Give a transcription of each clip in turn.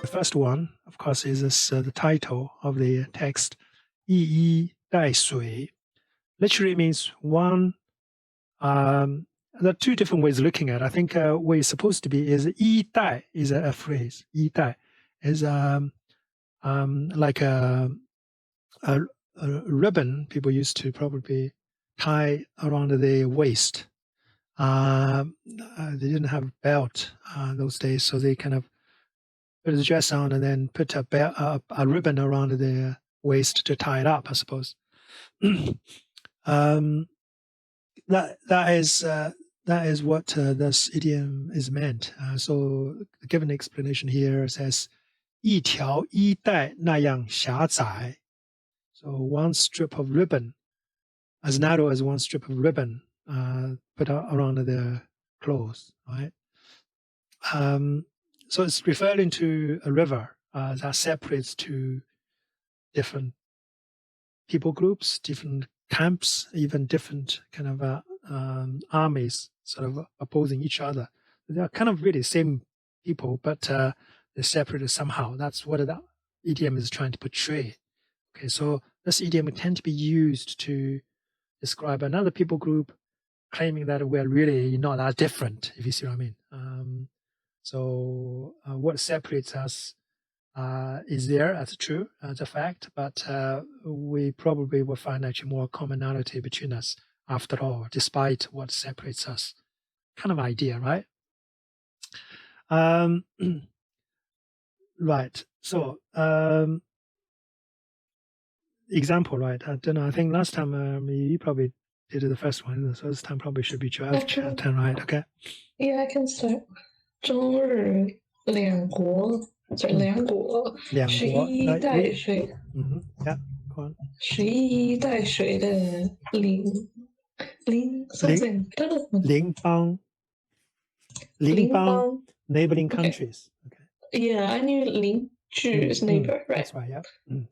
The first one, of course, is the title of the text, 一衣带水. Literally means one. There are two different ways of looking at it. I think what it's supposed to be is 衣带 is a phrase. 衣带 is like a ribbon people used to probably tie around the waist. They didn't have belt those days, so they kind of put the dress on and then put a ribbon around the waist to tie it up, I suppose. That is what this idiom is meant. So the given explanation here says 一条衣带那样狭窄. So one strip of ribbon, as narrow as one strip of ribbon, put around the clothes, right? So it's referring to a river that separates two different people groups, different camps, even different kind of armies sort of opposing each other. They are kind of really same people, but they're separated somehow. That's what the idiom is trying to portray. Okay, so this idiom would tend to be used to describe another people group claiming that we're really not that different, if you see what I mean. So what separates us is there, that's true, that's a fact, but we probably will find actually more commonality between us after all, despite what separates us. Kind of idea, right? Right, so example, right? I don't know, I think last time you probably did the first one, so this time probably should be Joel's turn, right? Okay. Yeah, I can start. 中日两国十一带水 Yeah, go on. 十一带水的邻邦 neighboring countries. Okay. Yeah, I knew 邻居 is neighbor, right? That's right, yeah.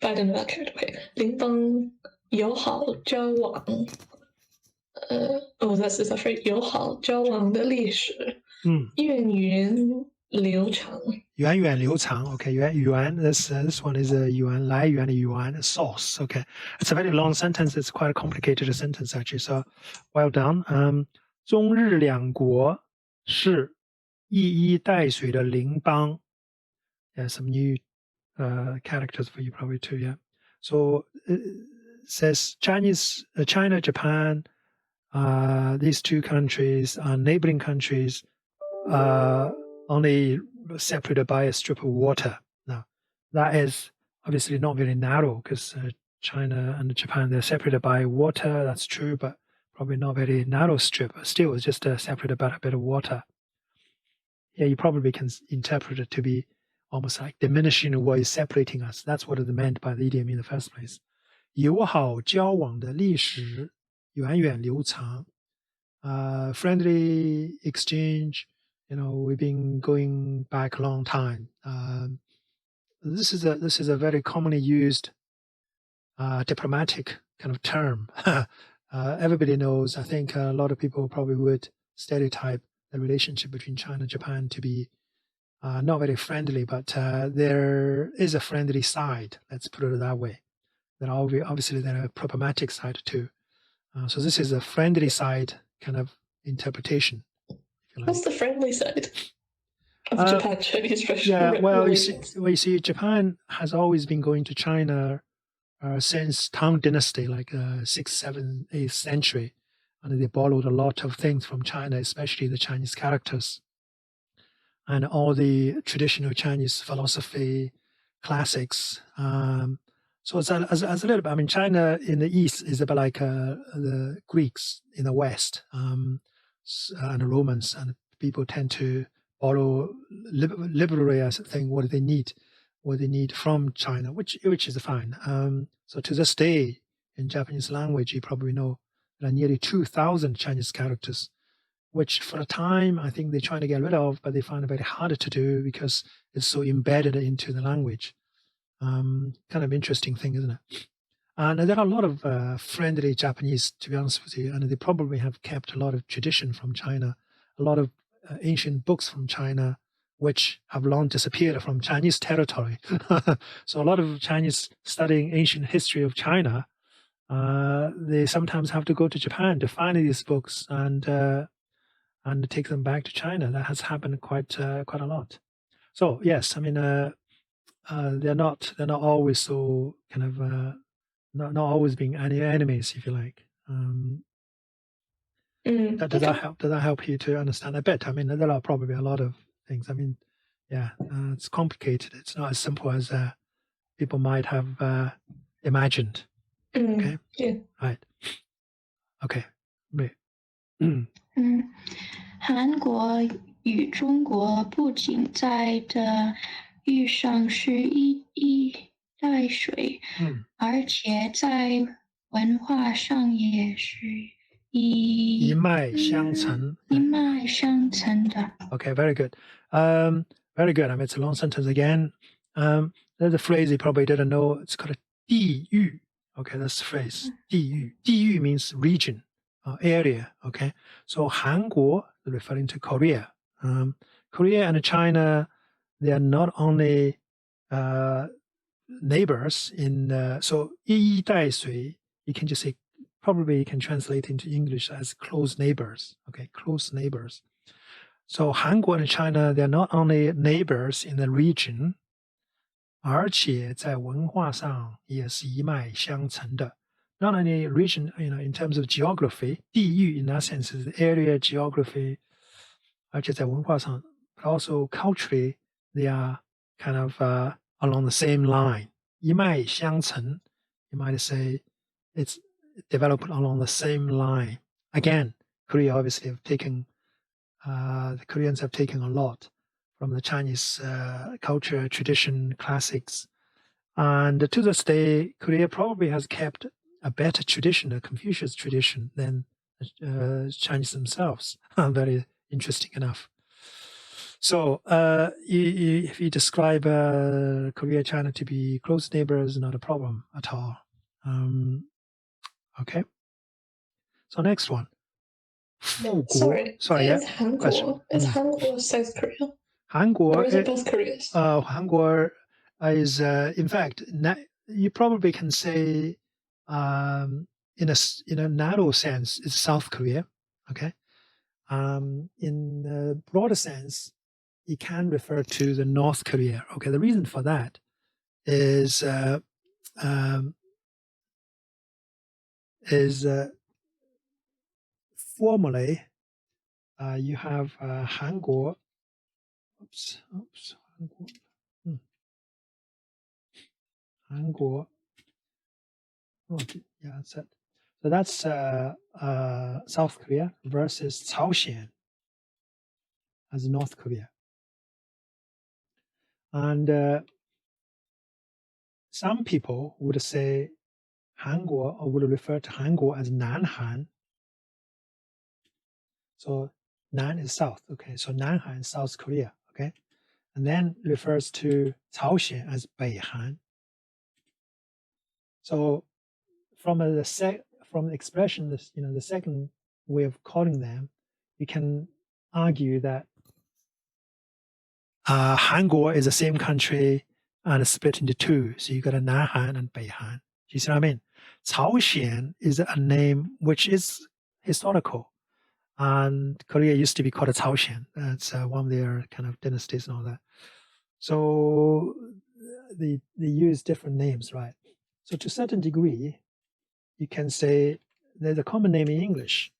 But I don't know that character. Okay. 邻邦友好交往that's a phrase. 友好交往的历史源远流长 Okay, 源 this one is a 源来源的源 source. Okay, it's a very long sentence. It's quite a complicated sentence actually. So well done. 中日两国是一衣带水的邻邦. Yeah, some new characters for you probably too. Yeah. So it says China, Japan. These two countries are neighboring countries, only separated by a strip of water. Now, that is obviously not very narrow because China and Japan, they're separated by water, that's true, but probably not very narrow strip. Still, it's just separated by a bit of water. Yeah, you probably can interpret it to be almost like diminishing what is separating us. That's what it meant by the idiom in the first place. 友好交往的历史源远流长. Friendly exchange, we've been going back a long time. This is a very commonly used diplomatic kind of term. Everybody knows. I think a lot of people probably would stereotype the relationship between China and Japan to be not very friendly, but there is a friendly side. Let's put it that way. Then obviously there are a problematic side too. So this is a friendly side kind of interpretation. What's the friendly side of Japan Chinese you see, Japan has always been going to China since Tang Dynasty, like 6th, 7th, 8th century, and they borrowed a lot of things from China, especially the Chinese characters and all the traditional Chinese philosophy, classics. So it's a little bit, I mean, China in the East is a bit like the Greeks in the West, and the Romans, and people tend to borrow liberally, I think, what they need from China, which is fine. So to this day, in Japanese language, you probably know there are nearly 2,000 Chinese characters, which for a time, I think they're trying to get rid of, but they find it very hard to do because it's so embedded into the language. Kind of interesting thing, isn't it? And there are a lot of friendly Japanese, to be honest with you, and they probably have kept a lot of tradition from China, a lot of ancient books from China, which have long disappeared from Chinese territory. So a lot of Chinese studying ancient history of China, they sometimes have to go to Japan to find these books and take them back to China. That has happened quite a lot. So yes, I mean they're not always so kind of not always being enemies, if you like. Does that help you to understand a bit? I mean, there are probably a lot of things. I mean, yeah, it's complicated. It's not as simple as people might have imagined. Okay. Yeah. Right. Okay. 韩国与中国不仅在的遇上是一衣带水，而且在文化上也是一脉相承的。 Okay, very good. Very good. I mean, it's a long sentence again. There's a phrase you probably didn't know. It's called 地域. Okay, that's the phrase. 地域. 地域 means region, area. Okay, so 韩国 referring to Korea. Korea and China, they are not only neighbors in. So 一衣带水, you can just say, probably you can translate into English as close neighbors. Okay, close neighbors. So 韩国 and China, they are not only neighbors in the region, 而且在文化上也是一脉相承的. Not only region, in terms of geography, 地域 in that sense is the area, geography, 而且在文化上, but also culturally, they are kind of along the same line. 一脉相承, you might say it's developed along the same line. Again, Korea obviously have taken, the Koreans have taken a lot from the Chinese culture, tradition, classics. And to this day, Korea probably has kept a better tradition, a Confucius tradition, than Chinese themselves. Very interesting enough. So if you describe Korea, China to be close neighbors, not a problem at all. Okay. So next one. Sorry, yeah. Is Hanguo South Korea? Hanguo, or is it both Koreas? Hanguo is, in fact, you probably can say, in a narrow sense, it's South Korea. Okay. In a broader sense, it can refer to the North Korea. Okay. The reason for that is formally, you have Hanguo. Hanguo. Oh, yeah, that's it. So that's South Korea versus Chaoxian as North Korea. And some people would say Hanguo, or would refer to Hanguo as Nanhan. So Nan is South, okay. So Nanhan is South Korea, okay. And then refers to Chaoxian as Beihan. So from the expression, the second way of calling them, you can argue that Hanguo is the same country and it's split into two. So you got a Nanhan and Beihan. Do you see what I mean? Chaoxian is a name which is historical. And Korea used to be called Chaoxian. That's one of their kind of dynasties and all that. So they use different names, right? So to a certain degree, you can say there's a common name in English.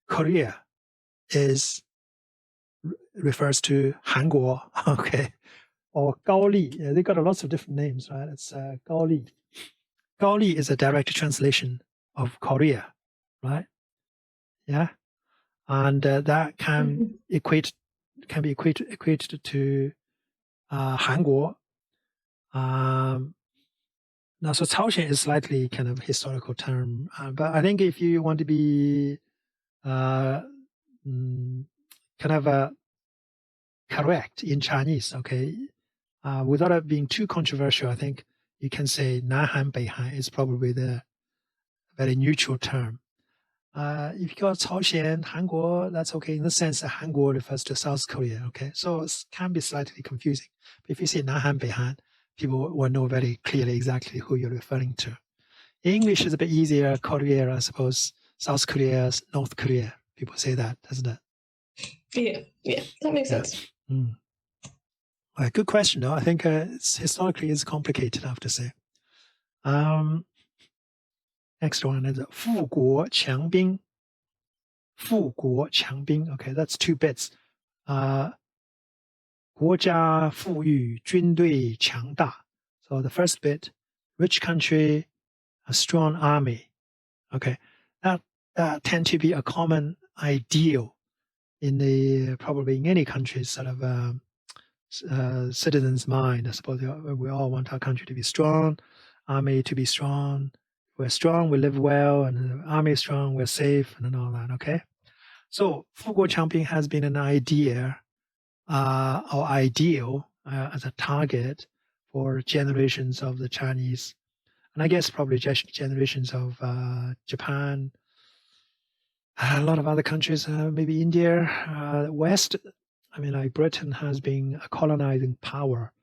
Korea refers to Hanguo, okay, or Gaoli. They got lots of different names, right? It's Gaoli. Gaoli is a direct translation of Korea, right? Yeah, and that can be equated to Hanguo. Now, so Chaoxian is slightly kind of historical term, but I think if you want to be kind of correct in Chinese, okay, without it being too controversial, I think you can say Nanhan, Beihan is probably the very neutral term. If you go 朝鲜, 韩国, that's okay. In the sense that 韩国 refers to South Korea, okay? So it can be slightly confusing. But if you say 南韩, 北韩, people will know very clearly exactly who you're referring to. English is a bit easier. Korea, I suppose. South Korea, North Korea. People say that, doesn't it? Yeah, that makes sense. Right, good question, though. I think historically it's complicated, I have to say. Next one is 富国强兵. 富国强兵. Okay, that's 2 bits. 国家富裕，军队强大. So the first bit, rich country, a strong army. Okay, that tend to be a common ideal in probably in any country's sort of citizens' mind. I suppose we all want our country to be strong, army to be strong. We're strong, we live well, and the army is strong, we're safe, and all that, okay? So, 富国强兵 has been an idea or ideal as a target for generations of the Chinese, and I guess probably generations of Japan, a lot of other countries, maybe India, West. I mean, like Britain has been a colonizing power.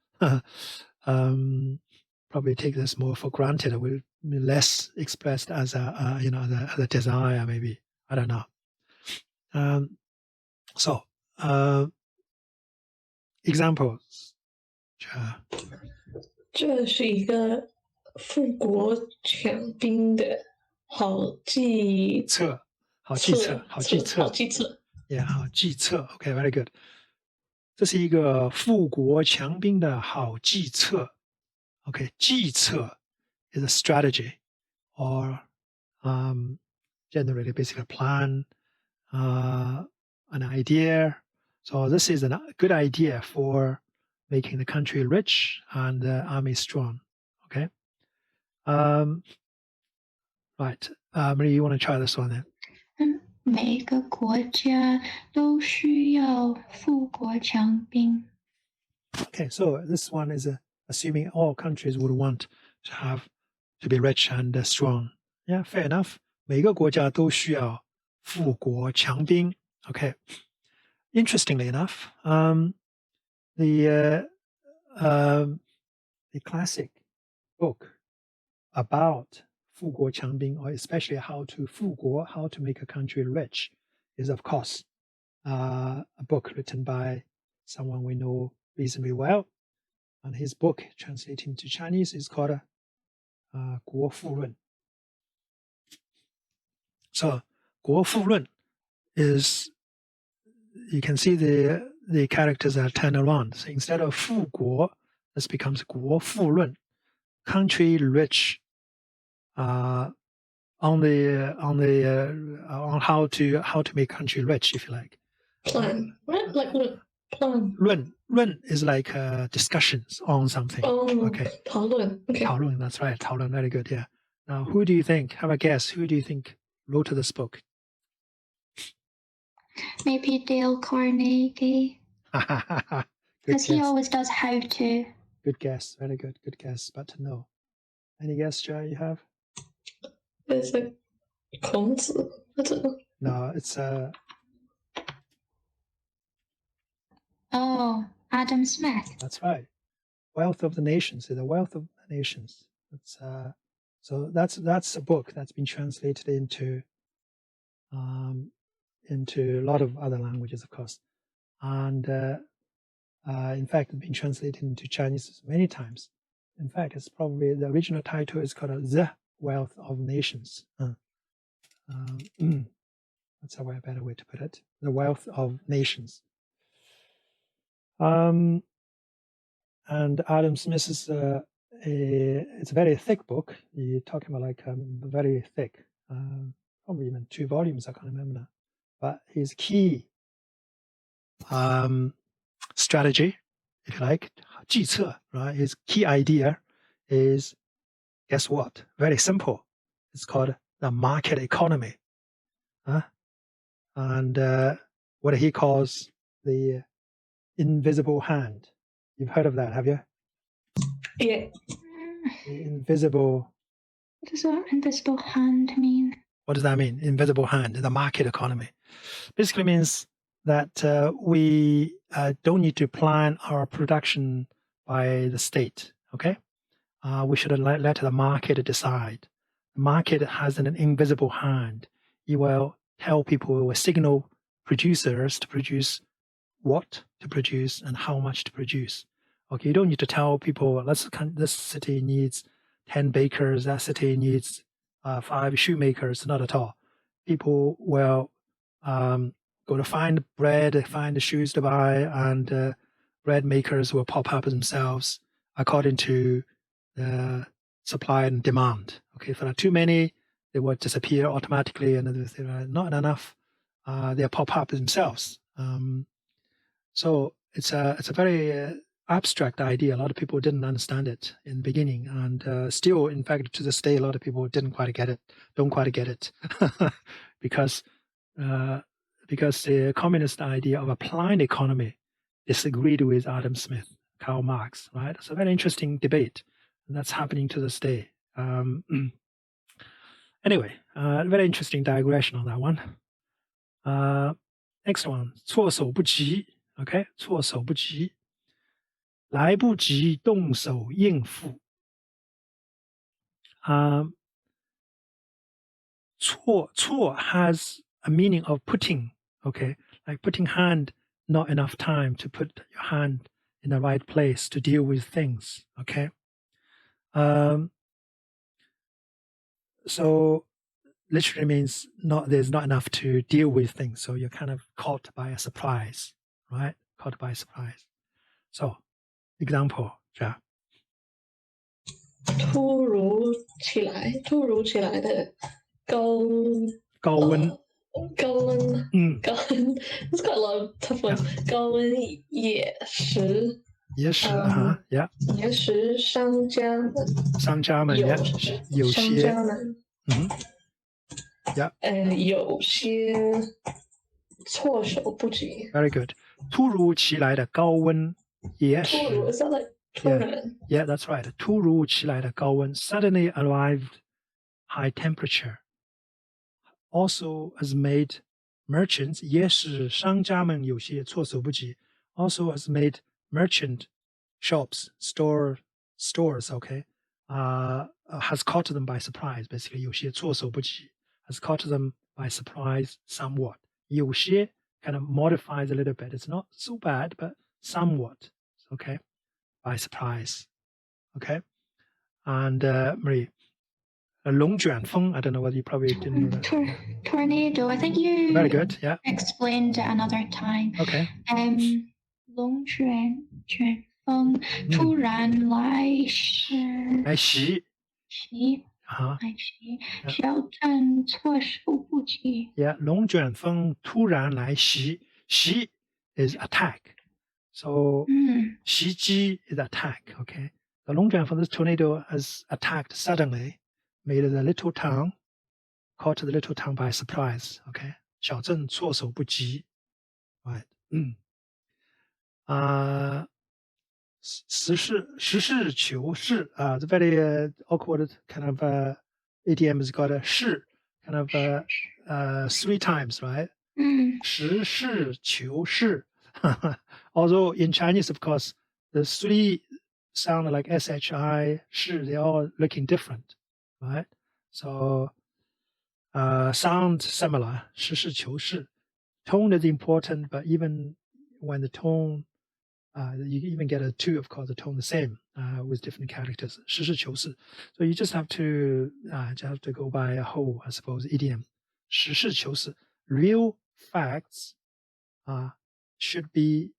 Probably take this more for granted. We're less expressed as a as a desire, maybe. I don't know. So examples. 这是一个富国强兵的好计策。Yeah, 好计策. Okay, very good. 这是一个富国强兵的好计策. Okay, 计策 is a strategy or generally basically a plan, an idea. So this is a good idea for making the country rich and the army strong. Okay. Right. Marie, you want to try this one then? 每个国家都需要富国强兵. Okay, so this one is assuming all countries would want to be rich and strong. Yeah, fair enough. 每个国家都需要富国强兵. Okay. Interestingly enough, the classic book about 富国强兵, or especially how to 富国, how to make a country rich, is of course a book written by someone we know reasonably well. And his book, translated into Chinese, is called 国富论. So 国富论 is, you can see the characters are turned around. So instead of 富国, this becomes 国富论, country rich, on how to make country rich, if you like. Plan, right? Like plan. 论 is like discussions on something. Okay. 讨论. Okay. 讨论, that's right. 讨论, very good. Yeah. Now, who do you think? Have a guess. Who do you think wrote this book? Maybe Dale Carnegie. Because he always does how to. Good guess. Very good. Good guess. But no. Any guess, Jai, you have? It's like 孔子. I don't know. No, it's Oh, Adam Smith. That's right. Wealth of the Nations. The Wealth of the Nations. It's so that's a book that's been translated into a lot of other languages, of course, and in fact, it's been translated into Chinese many times. In fact, it's probably the original title is called The Wealth of Nations. That's a better way to put it. The Wealth of Nations. And Adam Smith is it's a very thick book. You're talking about like very thick, probably even 2 volumes. I can't remember now. But his key strategy, if you like, 计策, right? His key idea is, guess what? Very simple. It's called the market economy. And what he calls the invisible hand. You've heard of that, have you? Yeah. The invisible. What does that invisible hand mean? What does that mean? Invisible hand, the market economy. Basically means that we don't need to plan our production by the state, okay? We should let the market decide. The market has an invisible hand. It will tell people, it will signal producers to produce what to produce and how much to produce. Okay, you don't need to tell people, this city needs 10 bakers, that city needs 5 shoemakers, not at all. People will go to find bread, find the shoes to buy, and bread makers will pop up themselves according to the supply and demand. Okay, if there are too many, they will disappear automatically, and if there are not enough, they'll pop up themselves. So it's a very abstract idea. A lot of people didn't understand it in the beginning, and still, in fact, to this day, a lot of people don't quite get it, because the communist idea of a planned economy disagreed with Adam Smith, Karl Marx, right? It's a very interesting debate that's happening to this day. Anyway, very interesting digression on that one. Next one, 措手不及. Okay, 措手不及，来不及动手应付。错 has a meaning of putting, okay, like putting hand, not enough time to put your hand in the right place to deal with things, okay. So literally means there's not enough to deal with things, so you're kind of caught by a surprise, right? Caught by surprise. So example, yeah. 突如其来的高温 It's got a lot of tough ones. 高温野食 野食商家们有些有些措手不及。 Very good. 突如其来的高温野食 It sounds like 突然 Yeah, that's right. 突如其来的高温 Suddenly arrived high temperature also has made merchants 也使商家们有些措手不及 also has made merchant shops stores, okay, has caught them by surprise. Basically 有些措手不及 has caught them by surprise somewhat. 有些 kind of modifies a little bit. It's not so bad, but somewhat, okay, by surprise, okay. And Marie, 龙卷风, I don't know whether you probably didn't know that. Tornado, I think you Very good, yeah. explained it another time. Okay. 龙卷风突然来袭挑战措手不及 Yeah, 龙卷风突然来袭 袭 is attack. So 袭击 is attack, okay. The 龙卷风, this tornado has attacked suddenly, made the little town, caught the little town by surprise, okay. 小镇措手不及 right. 实事求是 the very awkward kind of idiom has got a 是 kind of 3 times, right? 实事求是 although in Chinese, of course, the 3 sound like SHI, 是, they're all looking different, right? So sound similar, 实事求是 tone is important, but even when the tone you even get a 2, of course, the tone the same with different characters. 实事求是 So you just have to go by a whole, I suppose, idiom. 实事求是 Real facts should be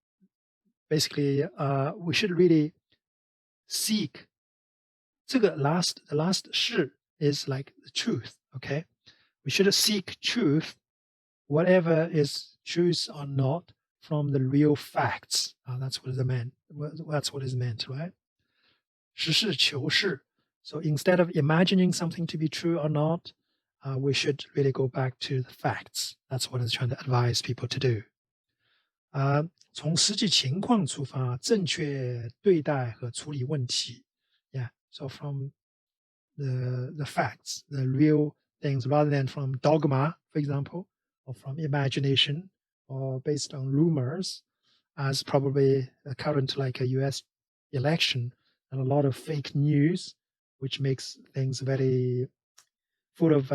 basically we should really seek. The last 是 is like the truth. Okay, we should seek truth, whatever is truth or not, from the real facts. That's what is meant, right? 实事求是 So instead of imagining something to be true or not, we should really go back to the facts. That's what I'm trying to advise people to do. 从实际情况出发，正确对待和处理问题。Yeah, so from the facts, the real things rather than from dogma, for example, or from imagination, or based on rumors, as probably a current like a US election and a lot of fake news, which makes things very full of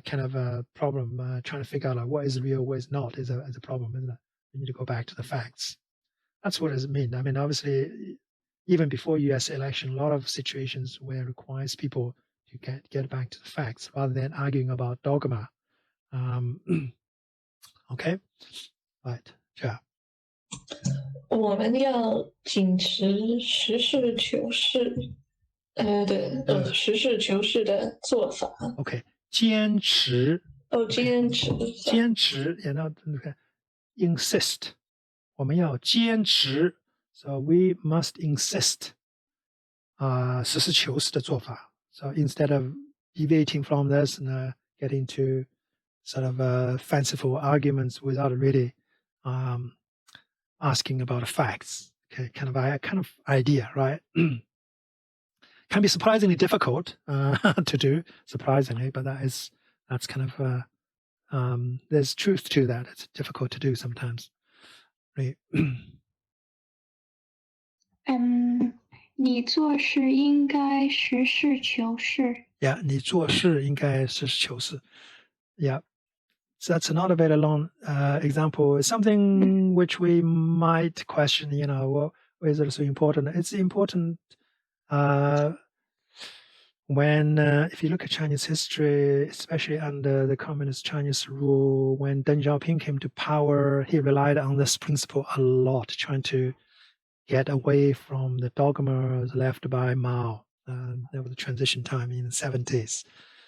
kind of a problem, trying to figure out like, what is real, what is not is a problem, isn't it? We need to go back to the facts. That's what it means. I mean, obviously, even before US election, a lot of situations where it requires people to get back to the facts rather than arguing about dogma. Okay, right, 这样。我们要秉持实事求是，实事求是的做法。OK， 坚持。坚持。坚持，然后insist， 我们要坚持。So we must insist， 实事求是的做法。So instead of deviating from this and getting to sort of fanciful arguments without really asking about the facts, okay, kind of idea, right? Can be surprisingly difficult to do, surprisingly, but that's kind of there's truth to that. It's difficult to do sometimes. Right? 你做事应该实事求是。Yeah, 你做事应该实事求是。Yeah. So that's another very long example. It's something which we might question, why is it so important? It's important when, if you look at Chinese history, especially under the communist Chinese rule, when Deng Xiaoping came to power, he relied on this principle a lot, trying to get away from the dogmas left by Mao. There was a transition time in the 70s.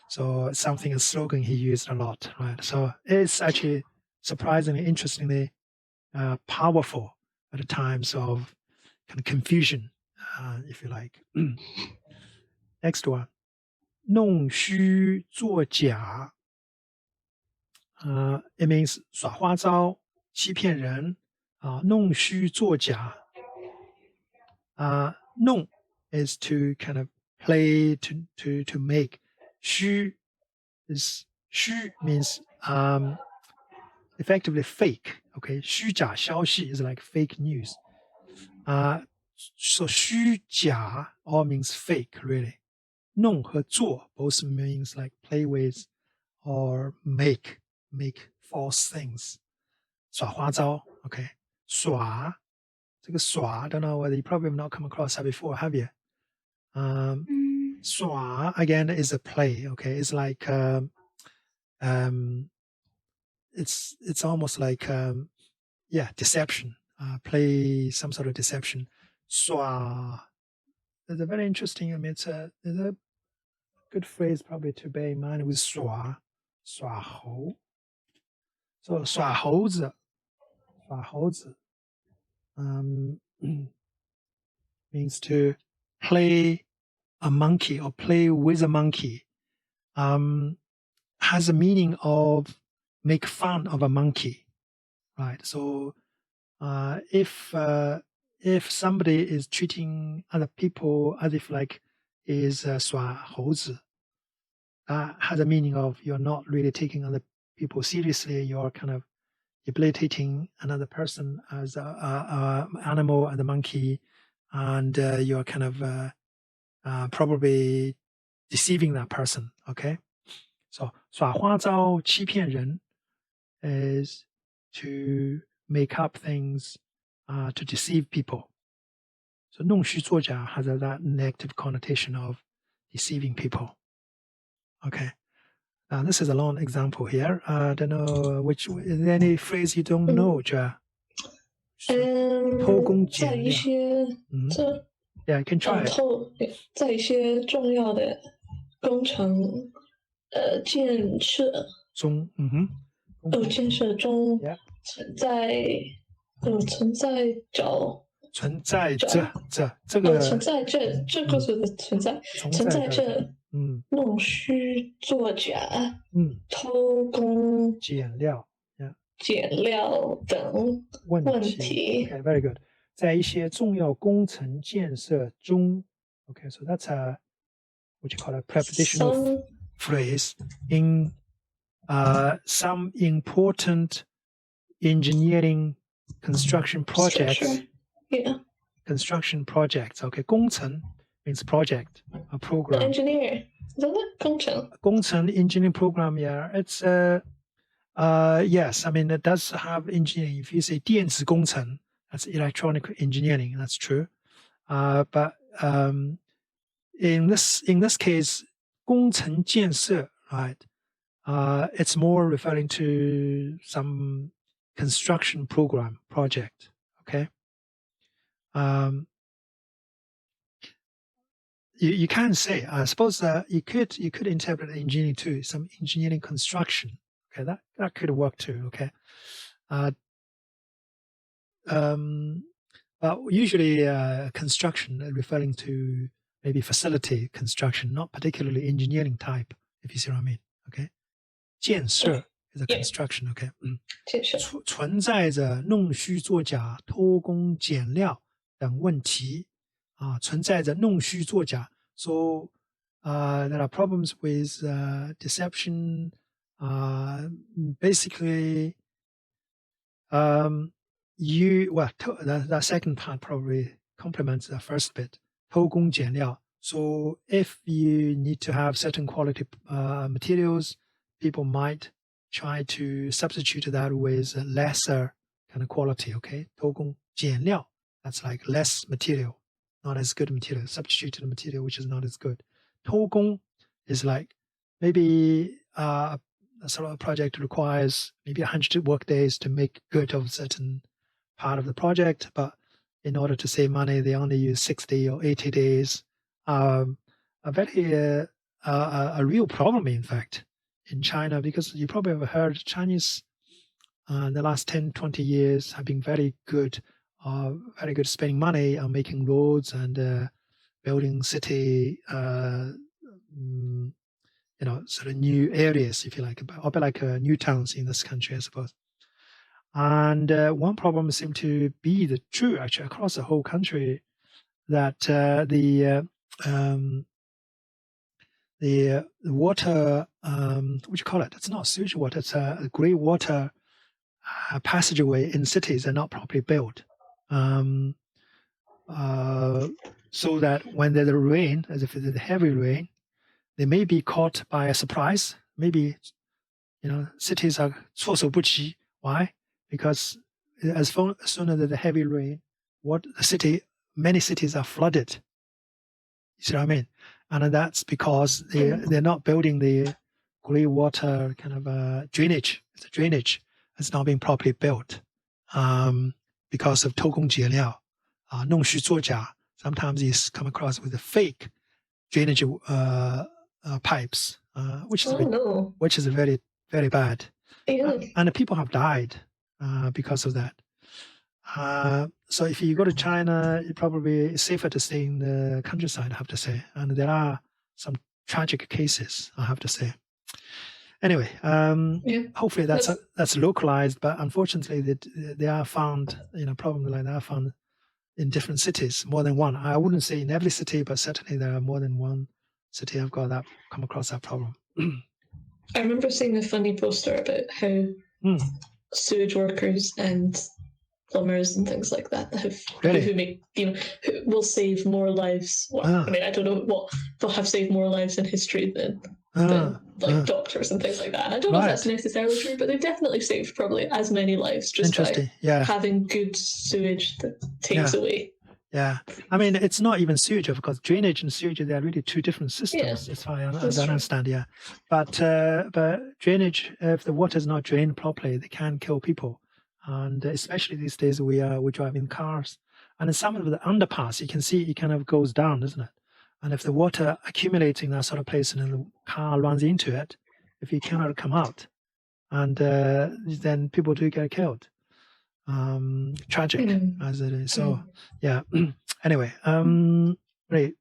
So something, a slogan he used a lot, right? So it's actually surprisingly, interestingly powerful at the times of kind of confusion, if you like. Next one. 弄虚作假. It means 耍花招, 欺骗人, 弄虚作假. 弄 is to kind of play, to make. 虚 means effectively fake. Okay, 虚假消息 is like fake news. So 虚假 all means fake, really. 弄和做 both means like play with or make false things. 耍花招 okay. 耍这个耍 I don't know whether you probably have not come across that before, have you? 耍 again is a play, okay? It's like it's almost like deception. Play some sort of deception. 耍 is a very interesting, I mean, it's a good phrase probably to bear in mind with 耍猴. So 耍猴子 means to play a monkey or play with a monkey. Has a meaning of make fun of a monkey, right? So if somebody is treating other people as if like is 耍猴子, has a meaning of you're not really taking other people seriously. You're kind of debilitating another person as a animal, as a monkey, and you're kind of probably deceiving that person. Okay, so 耍花招欺骗人 is to make up things to deceive people. So 弄虚作假 has that negative connotation of deceiving people. Okay. This is a long example here. I don't know which is there any phrase you don't know, Jia? 偷工减料。在一些Yeah, you can try it. 在一些重要的工程建设中存在这个弄虚作假，偷工减料等问题。Okay, very good. 在一些重要工程建设中 ，Okay, so that's a what you call a prepositional phrase in some important engineering construction projects. Yeah. Construction projects. Okay, 工程 means project, a program. The engineer. Is that it? 工程. 工程 engineering program, yeah. It's yes, I mean it does have engineering. If you say 电子工程, that's electronic engineering, that's true. But in this case, 工程建设, right? It's more referring to some construction program project. Okay. You can say, I suppose you could interpret engineering too, some engineering construction. Okay, that could work too. Okay. But usually construction referring to maybe facility construction, not particularly engineering type, if you see what I mean. Okay. 建设 is a construction. Okay. 存在着弄虚作假、偷工减料等问题。存在着弄虚作假。So there are problems with deception. Basically, that second part probably complements the first bit. 偷工减料. So if you need to have certain quality materials, people might try to substitute that with lesser kind of quality. Okay, 偷工减料. That's like less material. Not as good material, substituted material which is not as good. 偷工 is like maybe a sort of a project requires maybe 100 work days to make good of a certain part of the project, but in order to save money, they only use 60 or 80 days. A real problem, in fact, in China, because you probably have heard Chinese in the last 10, 20 years have been very good spending money on making roads and building city, sort of new areas, if you like, a bit like new towns in this country, I suppose. And one problem seemed to be true actually across the whole country, that the water, what do you call it? It's not sewage water. It's a grey water passageway in cities are not properly built. So that when there's a rain, as if it's a heavy rain, they may be caught by a surprise. Maybe, cities are 措手不及. Why? Because as soon as there's a heavy rain, many cities are flooded. You see what I mean? And that's because they're not building the grey water kind of drainage. The drainage has not been properly built because of 偷工减料, 弄虚作假. Sometimes you come across with the fake drainage pipes, which is very, very bad. And people have died because of that. So if you go to China, it's probably safer to stay in the countryside, I have to say. And there are some tragic cases, I have to say. Anyway, hopefully that's localized, but unfortunately they are found, problems like that are found in different cities, more than one. I wouldn't say in every city, but certainly there are more than one city I've come across that problem. I remember seeing a funny poster about how sewage workers and plumbers and things like that who make who will save more lives. Well, I mean, I don't know what they'll have saved more lives in history than doctors and things like that. And I don't know if that's necessarily true, but they've definitely saved probably as many lives just by having good sewage that takes away. Yeah, I mean, it's not even sewage, because drainage and sewage, they are really two different systems. As far as I understand, But drainage, if the water is not drained properly, they can kill people. And especially these days, we drive in cars. And in some of the underpass, you can see it kind of goes down, isn't it? And if the water accumulates in that sort of place and the car runs into it, if you cannot come out, and then people do get killed. Tragic as it is. So, anyway, right.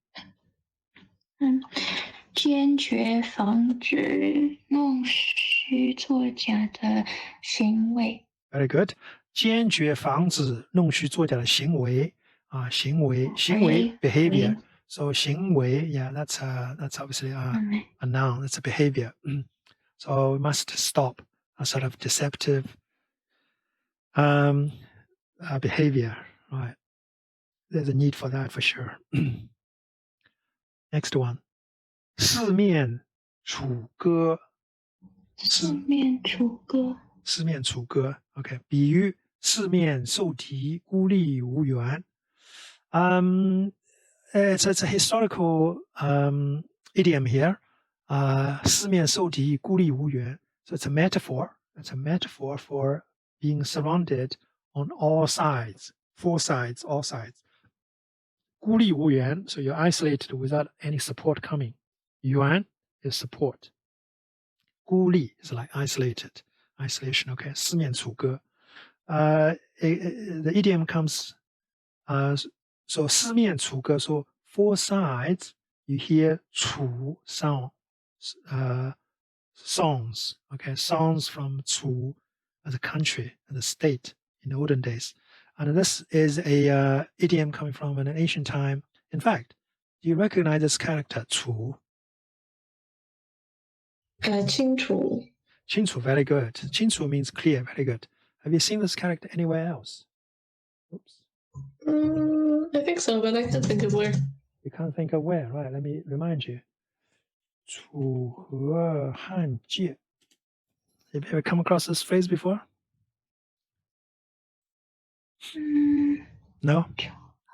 坚决防止弄虚作假的行为. Very good. 坚决防止弄虚作假的行为 behavior. So 行为, yeah, that's obviously a noun. It's a behavior. So we must stop a sort of deceptive behavior, right? There's a need for that for sure. Next one. 四面楚歌。四面楚歌。四面楚歌 OK 比喻四面受敌孤立无援 it's a historical idiom here 四面受敌孤立无援 so it's a metaphor for being surrounded on all sides all sides 孤立无援 so you're isolated without any support coming 援 is support 孤立 is like isolation, okay? 四面楚歌 the idiom comes so 四面楚歌 so four sides you hear 楚 sound songs, okay? Songs from 楚 as a country, as a state in the olden days. And this is a idiom coming from an ancient time. In fact, do you recognize this character 楚? 清楚 清楚 very good. 清楚 means clear, very good. Have you seen this character anywhere else? Oops. I think so, but I can't think of where. You can't think of where, right? Let me remind you. 楚河汉界. Have you ever come across this phrase before? No?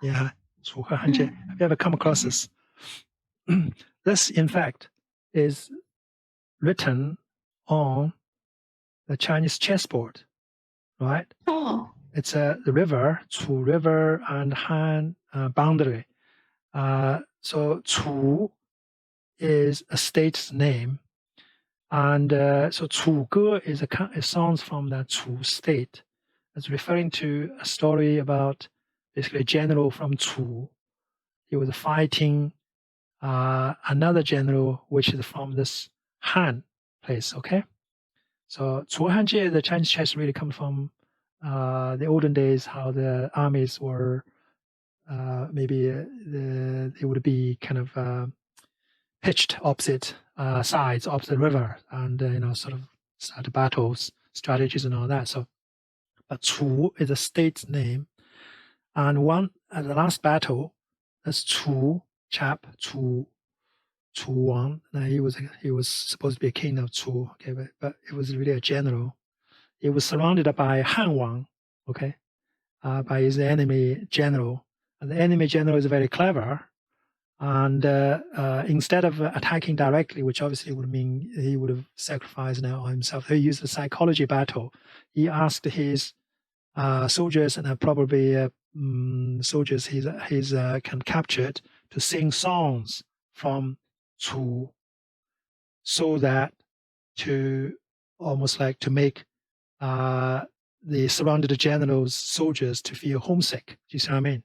Yeah. 楚河汉界. Have you ever come across this? This, in fact, is written on the Chinese chessboard, right? Oh. It's the river, Chu River and Han boundary. So Chu is a state's name, and so Chu Ge is a song from the Chu state. It's referring to a story about basically a general from Chu. He was fighting another general, which is from this Han place, okay? So 楚汉界, the Chinese chess really come from the olden days, how the armies were maybe they would be kind of pitched opposite sides, opposite river, and sort of start battles, strategies, and all that. So, but Chu is a state's name, and the last battle, this Chu chap, Chu Wang. He was supposed to be a king of Chu, okay, but it was really a general. He was surrounded by Han Wang, okay, by his enemy general. And the enemy general is very clever. And instead of attacking directly, which obviously would mean he would have sacrificed now himself, he used a psychology battle. He asked his soldiers and probably soldiers he's captured to sing songs from Chu, so that to almost like to make the surrounded generals, soldiers to feel homesick. Do you see what I mean?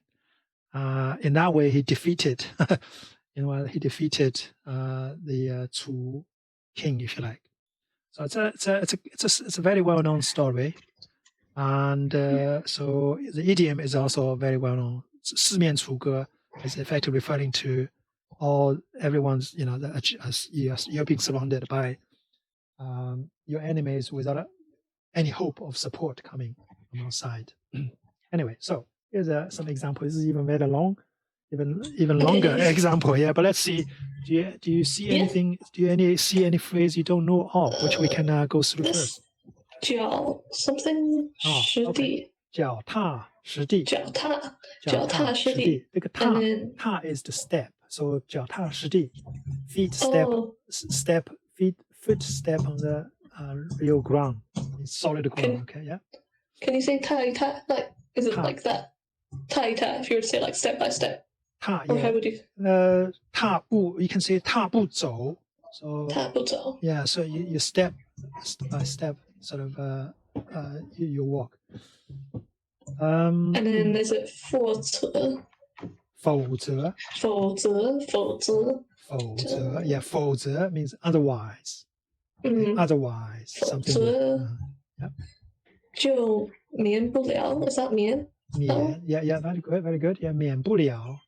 In that way, he defeated, the Chu king, if you like. So it's a very well-known story, and so the idiom is also very well-known. 四面楚歌 is effectively referring to everyone's, you're being surrounded by your enemies without any hope of support coming from outside. Anyway, so here's some example. This is even very long, even longer example here. But let's see. Do you see anything? Do you see any phrase you don't know of, which we can go through first? 脚 something 实地 脚踏实地 脚踏实地 这个踏 is the step. So 脚踏实地 feet foot step on the real ground, solid ground. Okay, yeah. Can you say 踏一踏? Like, is it like that? 踏一踏, if you were to say like step by step. 踏 Or how would you? 踏步 you can say 踏步走. So 踏步走 yeah, so you step by step, sort of you walk. And then is it 否则否则 yeah, 否则 means otherwise. Otherwise, something. 否则 yeah. 就免不了 is that 免 yeah, very good, yeah, 免不了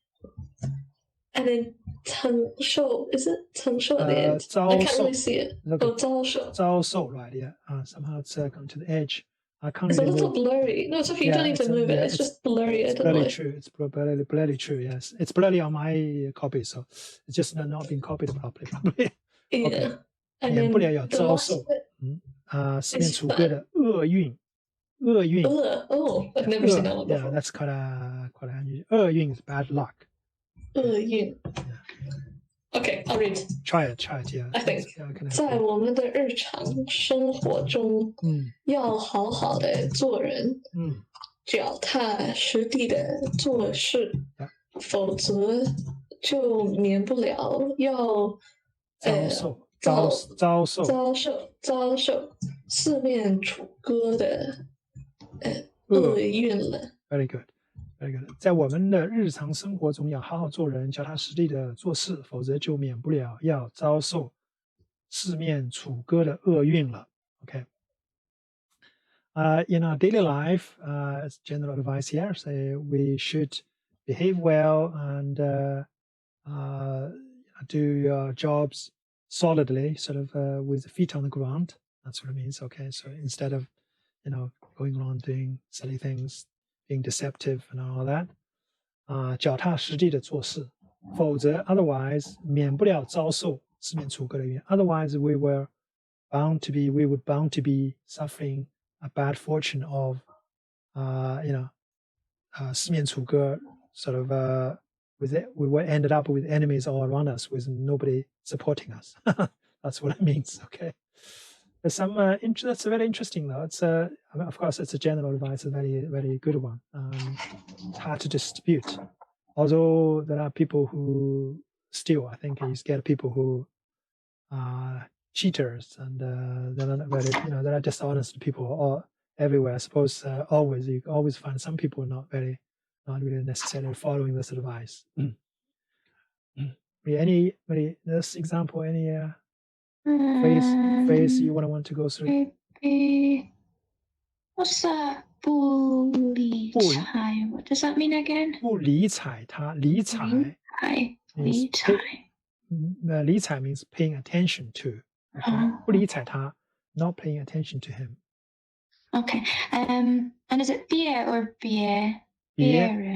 and then 承受 is it 承受 at the end? I can't really see it. Oh, 遭受. 遭受 right? Yeah. Somehow it's come to the edge. I can't It's really a little move. blurry. No, it's okay. You don't need to move it. It's just blurry. I don't know. Blurry true. It's blurry true. Yes, it's blurry on my copy, so it's just not being copied properly. Probably. Yeah. Okay. And 免 then 不了要 the 遭 last 受 bit 四面楚歌的厄运。厄运。Oh, I've never seen that one Yeah, before. that's quite unusual. 厄运 is bad luck. 厄运. Okay, I'll read. Try it, yeah. I think. Yeah, 在我们的日常生活中，要好好的做人，脚踏实地的做事，否则就免不了要遭受四面楚歌的厄运了。Very good. Very good. 在我们的日常生活中，要好好做人，脚踏实地的做事，否则就免不了要遭受四面楚歌的厄运了。Okay. In our daily life, as general advice here, say we should behave well and do your jobs solidly, sort of with the feet on the ground. That's what it means. Okay, so instead of going around doing silly things, being deceptive and all that, 脚踏实地的做事，否则 otherwise 免不了遭受四面楚歌的冤。Otherwise we would bound to be suffering a bad fortune of, 四面楚歌 sort of we were ended up with enemies all around us with nobody supporting us. That's what it means. Okay. There's some that's very interesting though. It's of course it's a general advice, a very very good one. It's hard to dispute. Although there are people who still, I think, you get people who are cheaters and they're not very, there are dishonest people all everywhere. I suppose you always find some people not really necessarily following this advice. Any this example? Any phrase you want to go through? Maybe what's that? 不理睬. What does that mean again? 不理睬他，理睬 理睬 理睬 means paying attention to. Okay? 不理睬他 not paying attention to him. Okay. And is it 别 or 别？别人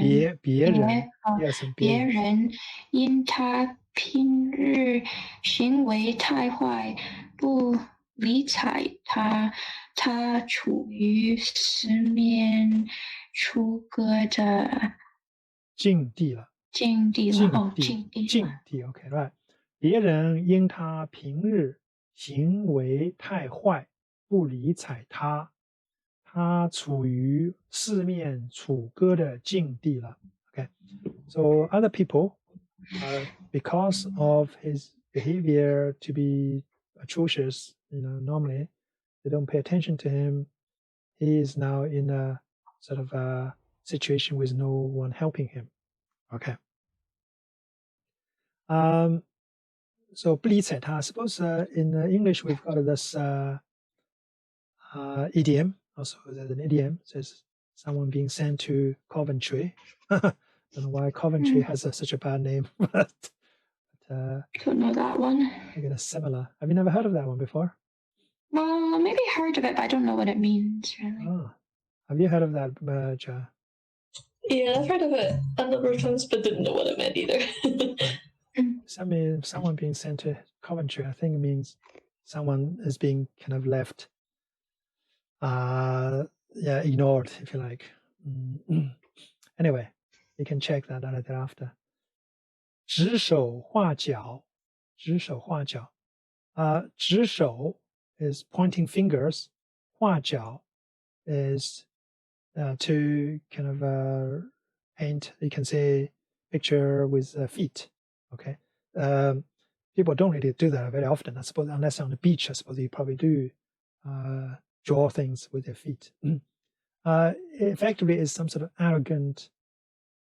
Yes, 别人因他平日行为太坏，不理睬他，他处于四面楚歌的境地了。境地。Okay, right. 别人因他平日行为太坏，不理睬他，他处于四面楚歌的境地了。Okay, so other people, because of his behavior to be atrocious, normally they don't pay attention to him. He is now in a sort of a situation with no one helping him. Okay. So 不理睬他. Suppose in English we've got this idiom. Also, there's an idiom says someone being sent to Coventry. Don't know why Coventry has such a bad name, but don't know that one. I get a similar. Have you never heard of that one before? Well, maybe heard of it, but I don't know what it means really. Oh. Have you heard of that, Ja? Yeah, I've heard of it a number of times, but didn't know what it meant either. Someone being sent to Coventry, I think it means someone is being kind of left, ignored, if you like. Anyway, you can check that out thereafter. 指手画脚. 指手 is pointing fingers. 画脚 is to kind of paint, you can say, picture with feet. Okay. People don't really do that very often. I suppose, unless on the beach, I suppose you probably do draw things with their feet. Effectively, is some sort of arrogant,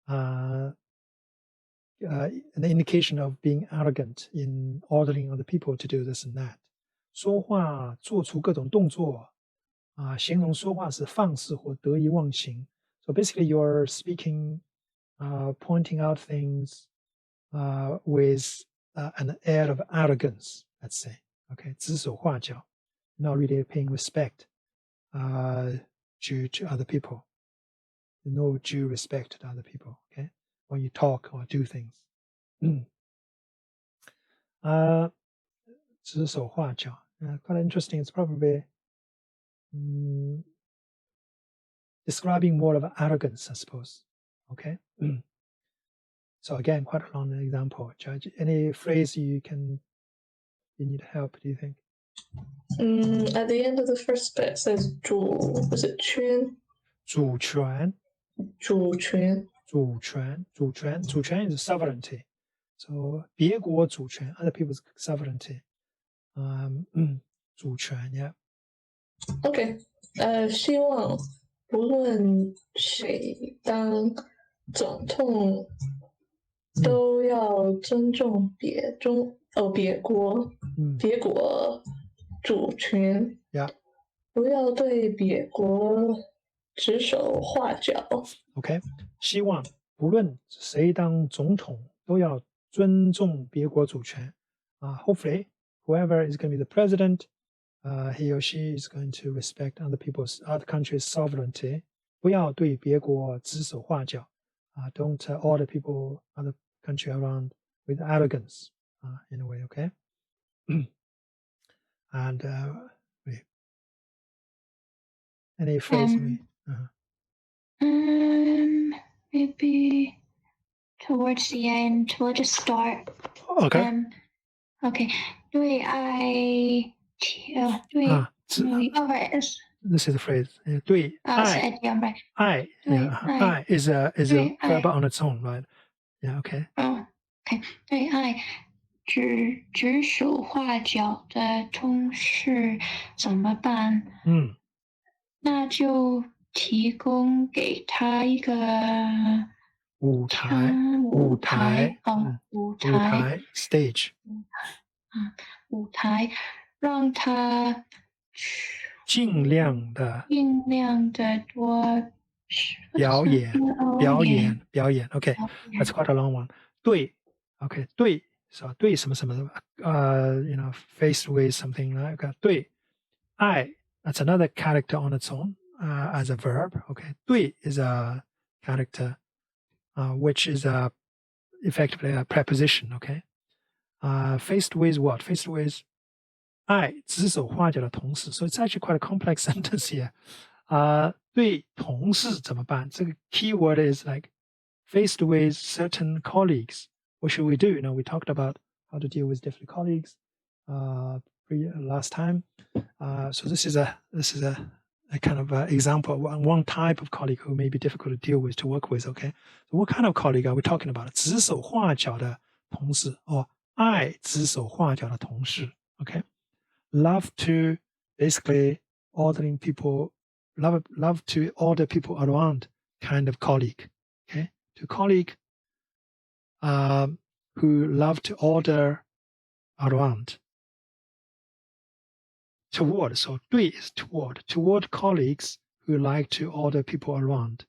an indication of being arrogant in ordering other people to do this and that. 说话做出各种动作，形容说话是放肆或得意忘形。So basically, you're speaking, pointing out things, with an air of arrogance, let's say. Okay, 指手画脚, not really paying respect to other people. No due respect to other people, okay, when you talk or do things. 指手画脚, quite interesting. It's probably describing more of arrogance, I suppose. Okay. So again, quite a long example. Judge, any phrase you need help, do you think? At the end of the first bit it says was it 圈? 主权. 主权. 主权. 主权 is sovereignty. So 别国主权, other people's sovereignty. 主权, yeah. Okay. 希望不论谁当总统都要尊重别国主权， Yeah. 不要对别国指手画脚。 OK， 希望不论谁当总统都要尊重别国主权。Hopefully, whoever is going to be the president, he or she is going to respect other countries' sovereignty. 不要对别国指手画脚。Don't order people, other country around with arrogance. In a way, okay. And wait. Any phrase? Maybe towards the end. We'll just start. Okay. Okay. 对爱对alright. This is the phrase. 对爱 right. 爱 爱 is a verb on its own, right? Yeah. Okay. Okay. 对爱指手画脚的同事怎么办？那就提供给他一个舞台 stage 舞台，让他尽量的多表演。Okay, that's quite a long one. 对 ，okay, 对 ，so 对什么什么faced with something like 对，爱 that's another character on its own as a verb. Okay, 对 is a character which is effectively a preposition. Okay, faced with what? Faced with 爱指手画脚的同事 so it's actually quite a complex sentence here. 对同事怎么办？这个 key word is like faced with certain colleagues. What should we do? We talked about how to deal with different colleagues last time. So this is a kind of example of one type of colleague who may be difficult to deal with, to work with. Okay, so what kind of colleague are we talking about? 指手画脚的同事 or 爱指手画脚的同事 Okay, love to basically ordering people, love to order people around kind of colleague. Okay, to colleague who love to order around. Toward, so 对 is toward colleagues who like to order people around.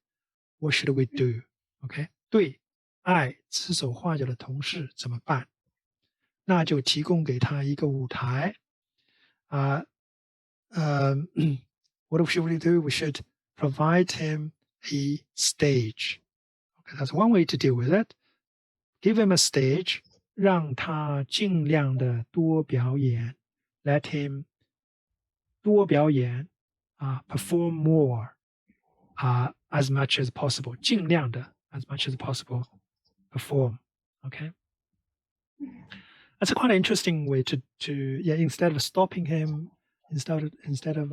What should we do? Okay, 对爱指手画脚的同事怎么办？那就提供给他一个舞台。What should we do? We should provide him a stage. Okay, that's one way to deal with it. Give him a stage. 让他尽量的多表演。Let him 多表演perform more as much as possible. 尽量的 as much as possible perform. Okay. That's a quite interesting way to instead of stopping him, instead of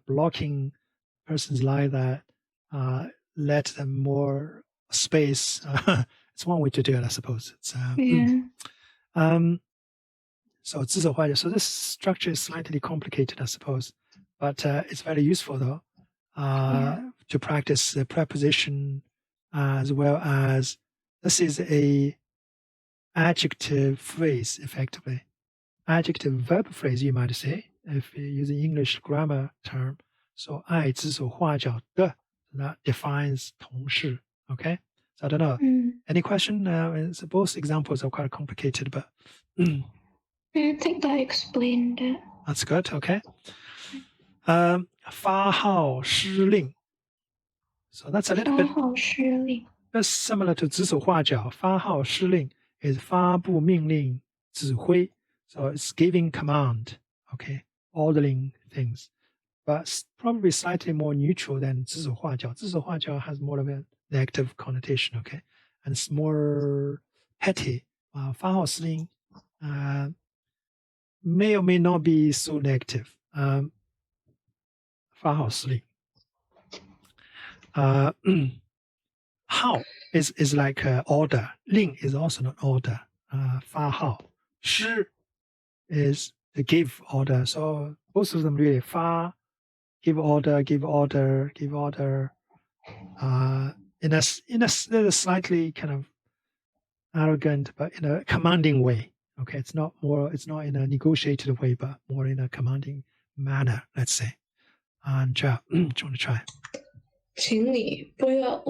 blocking person's life, that let them more space. It's one way to do it, I suppose. It's so 指手画脚. So this structure is slightly complicated, I suppose, but it's very useful though to practice the preposition as well as this is a adjective phrase, effectively. Adjective verb phrase, you might say, if you're using English grammar term. So 爱指手画脚的 that defines 同事. Okay, So I don't know. Any question? Both examples are quite complicated, but I think I explained it. That's good. Okay. 发号施令. So that's a little bit 发号施令 that's similar to 指手画脚. 发号施令 is 发布命令指挥. So it's giving command. Okay. Ordering things. But probably slightly more neutral than 指手画脚. 指手画脚 has more of a negative connotation. Okay. And it's more petty. 发号施令 may or may not be so negative. 发号施令 how is like order. 令 is also not order. 发号 施 is to give order. So both of them really 发 give order. In a slightly kind of arrogant but in a commanding way. Okay, it's not in a negotiated way, but more in a commanding manner, let's say. And do you want to try? 请你不要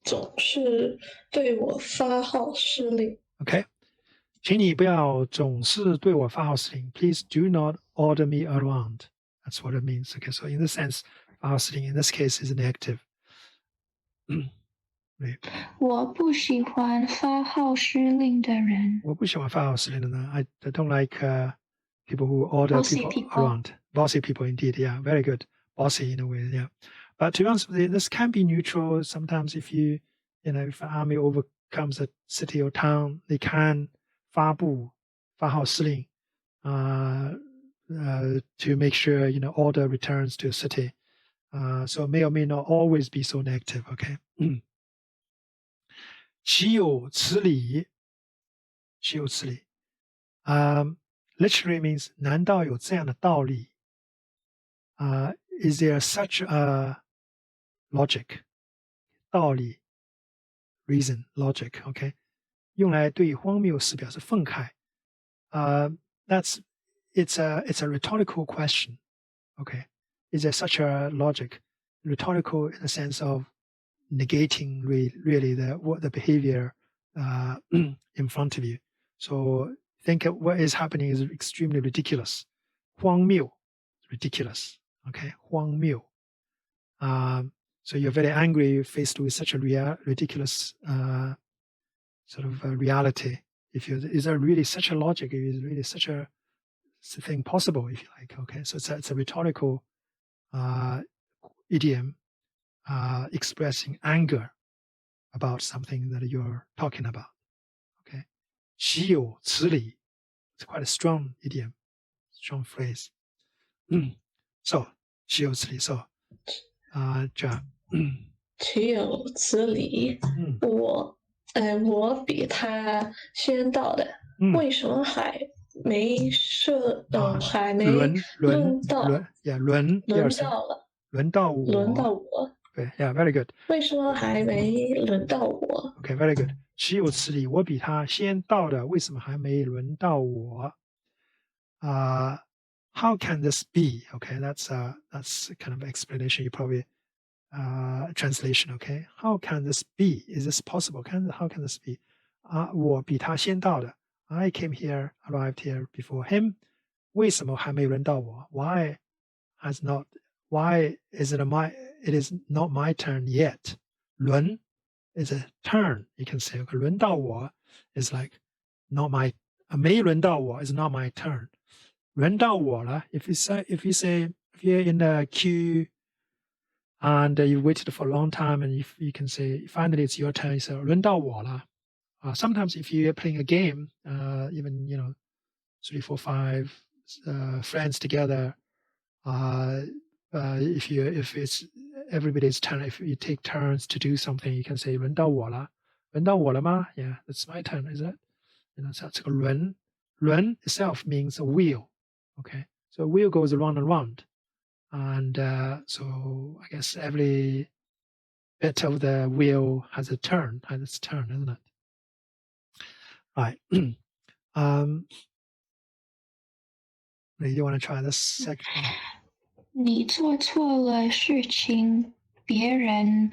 总是对我发号施令。 Okay. 请你不要总是对我发号施令. Please do not order me around. That's what it means. Okay, so in the sense, 发号施令 in this case is negative. 我不喜欢发号施令的人。我不喜欢发号施令的人. I don't like people who order Bossy people people. around. Bossy people indeed. Yeah, very good. Bossy in a way. Yeah. But to be honest with you, this can be neutral. Sometimes if if an army overcomes a city or town, they can 发布发号施令 to make sure order returns to a city. So may or may not always be so negative. Okay. 岂有此理 岂有此理 literally means 难道有这样的道理 is there such a logic 道理 reason logic okay 用来对荒谬事表示愤慨 it's a rhetorical question okay is there such a logic rhetorical in the sense of negating really the behavior in front of you. So think of what is happening is extremely ridiculous. 荒谬 ridiculous. Okay, 荒谬 so you're very angry, you're faced with such a ridiculous sort of reality. Is there really such a logic? Is really such a thing possible, if you like? Okay, so it's a rhetorical idiom expressing anger about something that you're talking about. Okay. 岂有此理 It's quite a strong idiom, strong phrase. So, 岂有此理 So, John. 岂有此理！我比他先到的，为什么还没轮到？轮到我。对 ，Yeah, very good. 为什么还没轮到我 Okay, very good. 岂有此理！我比他先到的，为什么还没轮到我？How can this be? Okay, that's kind of explanation. You probably translation. Okay, how can this be? Is this possible? How can this be? 我比他先到的。I arrived here before him. 为什么还没轮到我 Why is it is not my turn yet? 轮 is a turn. You can say 轮到我 is like not my 没轮到我 is not my turn. 轮到我了 if you're in a queue and you waited for a long time and you can say finally it's your turn, you say 轮到我了 sometimes if you're playing a game, even 3, 4, 5 friends together, if it's everybody's turn, if you take turns to do something, you can say 轮到我了吗 Yeah, that's my turn, is it? 这个轮 itself means a wheel. Okay, so a wheel goes around and round, and so I guess every bit of the wheel has its turn, isn't it? Right. You want to try this section? 你做错了事情，别人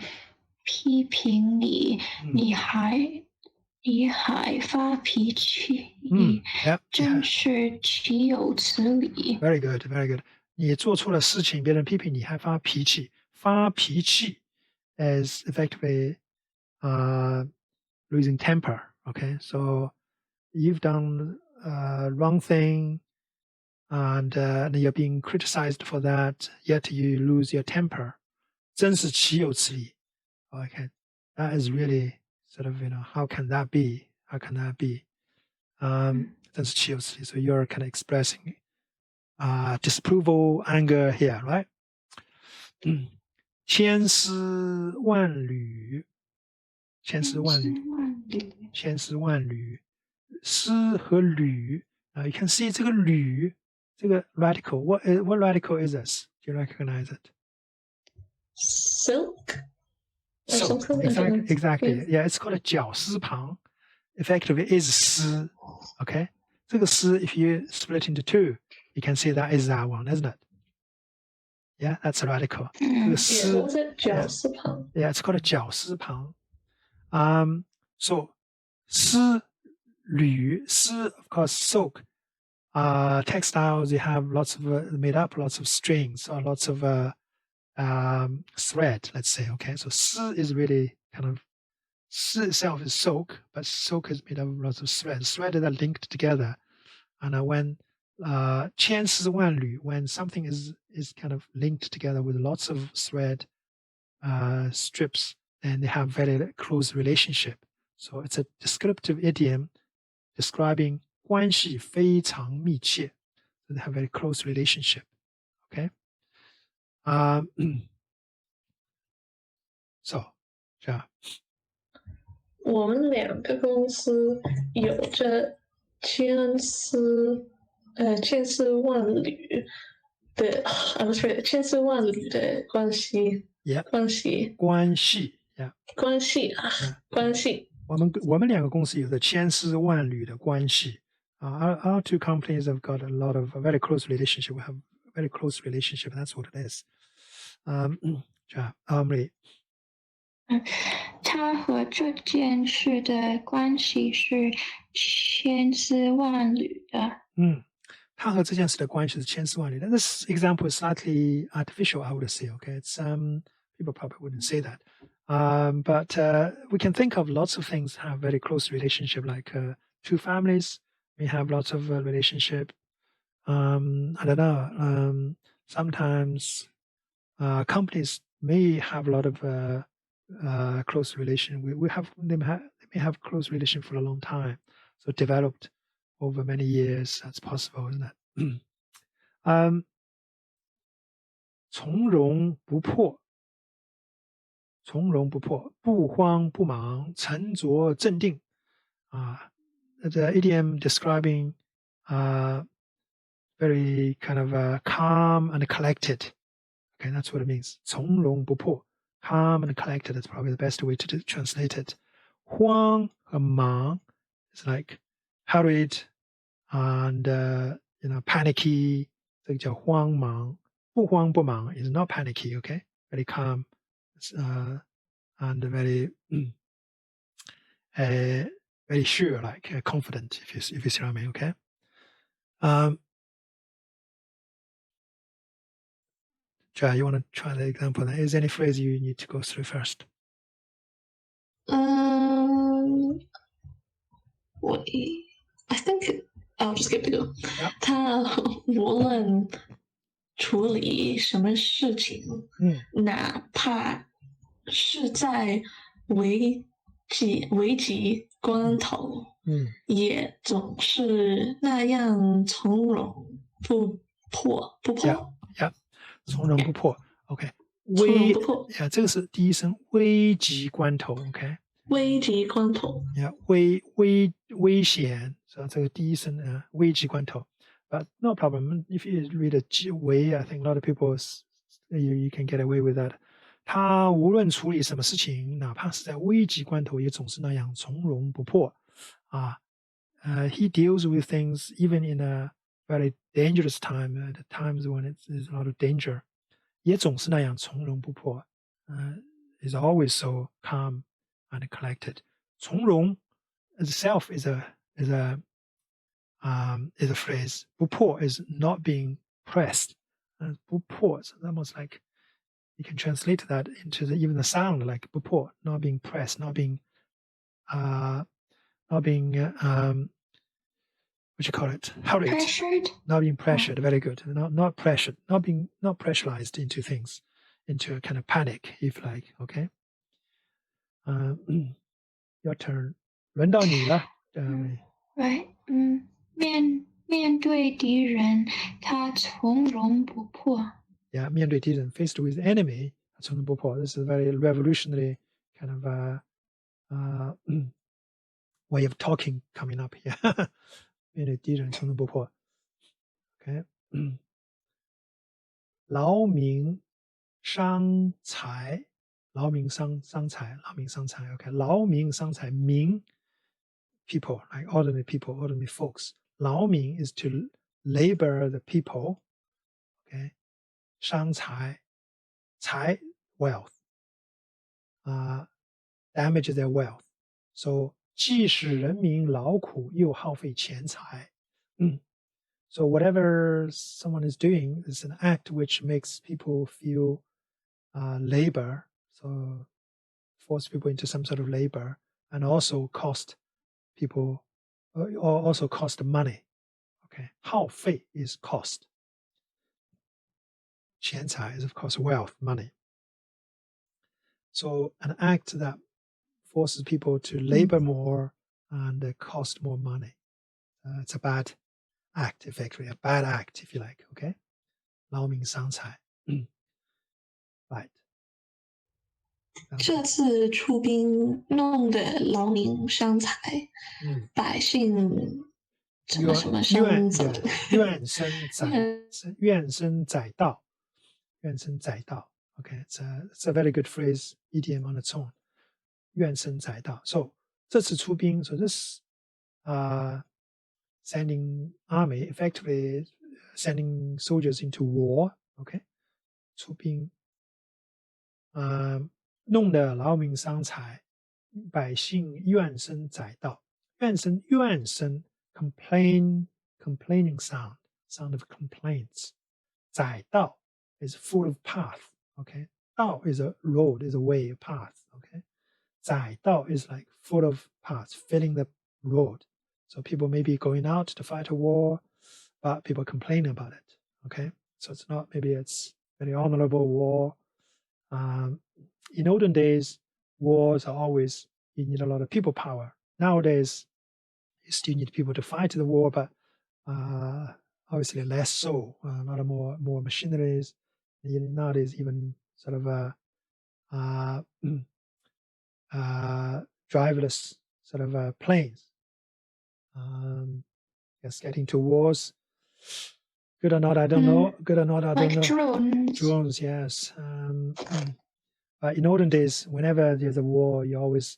批评你，你还发脾气，真是岂有此理。Very good, very good. 你做错了事情，别人批评你还发脾气，发脾气 is effectively losing temper. Okay, so you've done wrong thing, and you're being criticized for that, yet you lose your temper. 真是岂有此理. Okay, that is really sort of, how can that be? How can that be? 真是岂有此理. So you're kind of expressing disapproval, anger here, right? 千丝万缕，千丝万缕，丝和缕。You can see 这个缕，这个 radical. What radical is this? Do you recognize it? Silk? Silk, exactly. Yeah, it's called a 绞丝旁. Effectively is 丝. Okay? 这个丝 if you split into two, you can see that is that one, isn't it? Yeah, that's a radical. What was it? 绞丝旁. Yeah, it's called a 绞丝旁. So 丝缕 of course, silk. Textiles, they have lots of made up lots of strings or lots of thread, let's say. Okay, so 丝 is really kind of 丝 itself is silk, but silk is made up of lots of threads. Threads that are linked together, and when 千丝万缕, when something is kind of linked together with lots of thread strips, then they have very close relationship. So it's a descriptive idiom describing 关系非常密切. So they have very close relationship. Okay. So, yeah. 我们两个公司有着千丝万缕的 I was right 千丝万缕的关系 Yeah. 关系 Yeah. 关系关系我们两个公司有着千丝万缕的关系. Our two companies have got a lot of a very close relationship. We have a very close relationship. That's what it is. 他和这件事的关系是千丝万缕的。他和这件事的关系是千丝万缕的. This example is slightly artificial, I would say. Okay, it's people probably wouldn't say that, but we can think of lots of things that have very close relationship, like two families. We have lots of relationship. I don't know. Sometimes companies may have a lot of close relation. They may have close relation for a long time, so developed over many years. That's possible, isn't it? 从容不迫，不慌不忙，沉着镇定. The idiom describing very kind of calm and collected. Okay, that's what it means. 从容不迫, calm and collected. That's probably the best way to translate it. 慌和忙 is like hurried and panicky. 这个叫慌忙. 不慌不忙 is not panicky. Okay, very calm and very very sure, like confident. If you see what I mean. Okay. Jia, you want to try the example? Is there any phrase you need to go through first? Wait, I think I'll just give it a go. Yep. 他无论处理什么事情，哪怕是在危急关头，也总是那样从容不迫。Yeah. 从容不迫 ，OK， 从容不迫，这个是第一声危急关头 ，OK， 危急关头 ，Yeah， 危险，是吧？这个第一声危急关头 ，But no problem. If you read a 危 I think a lot of people you can get away with that. 他无论处理什么事情，哪怕是在危急关头，也总是那样从容不迫啊。He deals with things even in a very dangerous time, at times when there's a lot of danger, 也总是那样从容不迫. is always so calm and collected. 从容 itself is a phrase. 不迫 is not being pressed. 不迫 is almost like you can translate that into even the sound like 不迫, not being pressed, not being what you call it? Hurried. Pressured? Not being pressured. Very good. Not pressured. Not pressurized into things, into a kind of panic, if like. Okay. Your turn. 轮到你了。Right. 面对敌人，他从容不迫。Yeah, 面对敌人 faced with enemy, 他从容不迫. This is a very revolutionary kind of way of talking coming up here. 面对敌人从容不迫。Okay. 劳民伤财，劳民伤财，劳民伤财。Okay. 劳民伤财，民 people, like ordinary people, ordinary folks. 劳民 is to labor the people. Okay. 伤财，财 wealth. Damage their wealth. So 既使人民劳苦，又耗费钱财。So whatever someone is doing is an act which makes people feel labor, so force people into some sort of labor, and also cost people, or also cost money. Okay, 耗费 is cost. 钱财 is of course wealth, money. So an act that forces people to labor more and cost more money. It's a bad act, effectively, a bad act, if you like. Okay, 劳民伤财。Right. 这次出兵弄得劳民伤财，百姓什么什么伤财，怨声载道，怨声载道。Okay, it's a very good phrase, idiom on its own. 怨声载道. So 这次出兵, so this sending army, effectively sending soldiers into war. Okay, 出兵。弄得劳民伤财，百姓怨声载道。怨声 complaining sound of complaints. 载道 is full of path. Okay, 道 is a road, is a way, a path. Okay, 载道 is like full of paths, filling the road. So people may be going out to fight a war, but people complain about it. Okay, so it's not, maybe it's very honorable war. In olden days, wars are always, you need a lot of people power. Nowadays, you still need people to fight the war, but obviously less so. A lot of more machineries. Nowadays, even sort of driverless sort of planes. Yes, getting to wars. Good or not, I don't know. Good or not, I don't know. Drones. Drones, yes. But in olden days, whenever there's a war, you always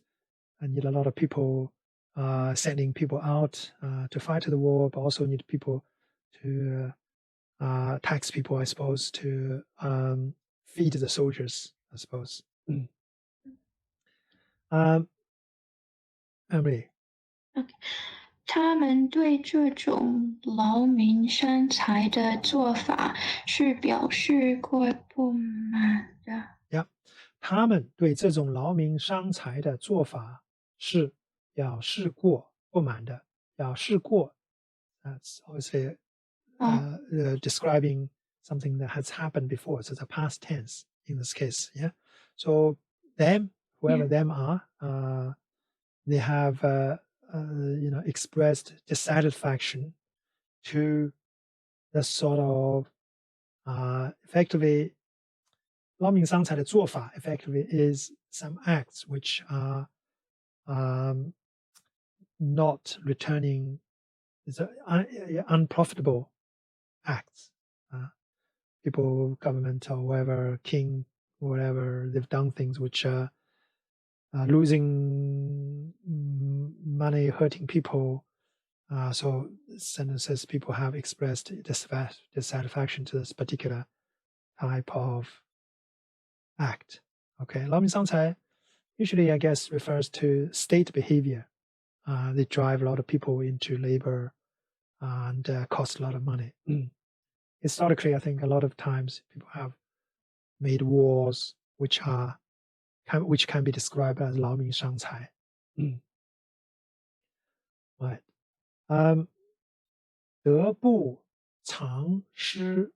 need a lot of people sending people out to fight the war, but also need people to tax people, I suppose, to feed the soldiers, I suppose. Emily. Okay. 他们对这种劳民伤财的做法是表示过不满的。Yeah. 他们对这种劳民伤财的做法是表示过不满的。表示过 that's obviously describing something that has happened before. So it's a past tense in this case. Yeah. So them, whoever them are, they have expressed dissatisfaction to the sort of effectively 劳民伤财的做法 effectively is some acts which are not returning, it's unprofitable acts. People, government or whoever, king, whatever, they've done things which are losing money, hurting people. So sentence says people have expressed dissatisfaction to this particular type of act. Okay, 劳民伤财 usually I guess refers to state behavior. They drive a lot of people into labor and cost a lot of money. Historically, I think a lot of times people have made wars which can be described as 劳民伤财. Right. 得不偿失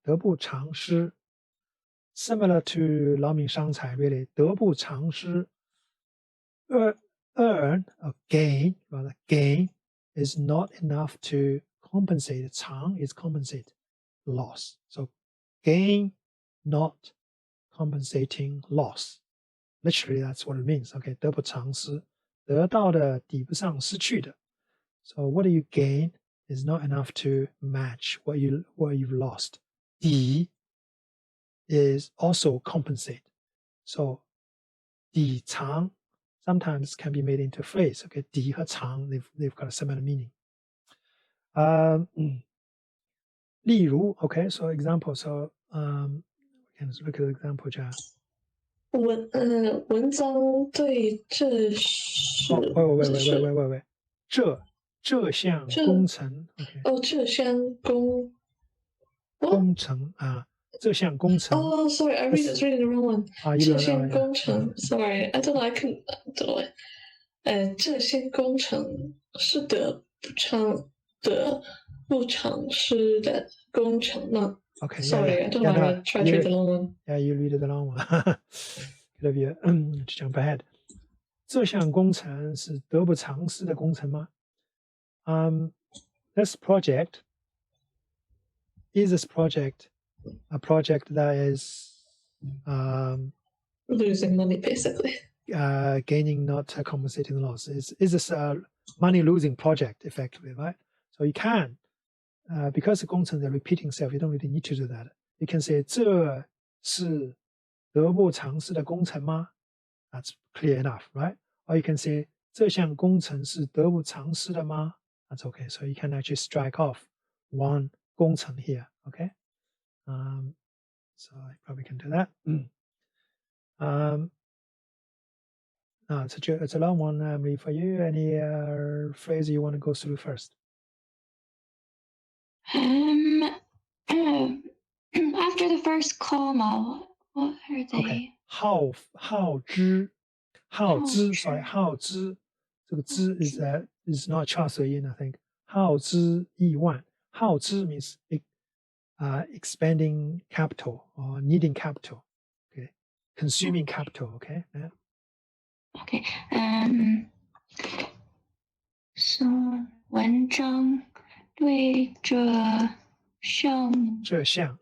得不偿失 similar to 劳民伤财 really 得不偿失 earn or gain rather gain is not enough to compensate 偿 is compensate loss so gain not compensating loss literally that's what it means okay 得不偿失得到的抵不上失去的 so what do you gain is not enough to match what you've lost. 抵 is also compensate. So 抵偿 sometimes can be made into a phrase. Okay, 抵和偿 they've got a similar meaning. 例如 okay, so example. So we can look at the example. 文章对这事。喂，这项工程 ，OK，这项工程这项工程。Oh, sorry, I was reading the wrong one. 这项工程 ，sorry, I don't know, I don't know. 这项工程是得不偿失的工程吗 Okay, sorry, I don't know why I tried to read the long one. Yeah, you read the long one. Good of you. To jump ahead. 这项工程是得不偿失的工程吗？This project is a project that is losing money basically. Gaining not compensating the loss. Is this a money losing project effectively, right? So you can because the 工程 they're repeating itself, you don't really need to do that. You can say 这是得不偿失的工程吗？ That's clear enough, right? Or you can say 这项工程是得不偿失的吗？ That's okay. So you can actually strike off one 工程 here, okay? So I probably can do that. It's a long one, Emily, for you. Any phrase you want to go through first? After the first comma, what are they? Okay. 耗资 sorry 耗资这个资 is not 翘舌音 I think 耗资亿万耗资 means expending capital or needing capital okay consuming capital okay yeah. Okay so 文章对这项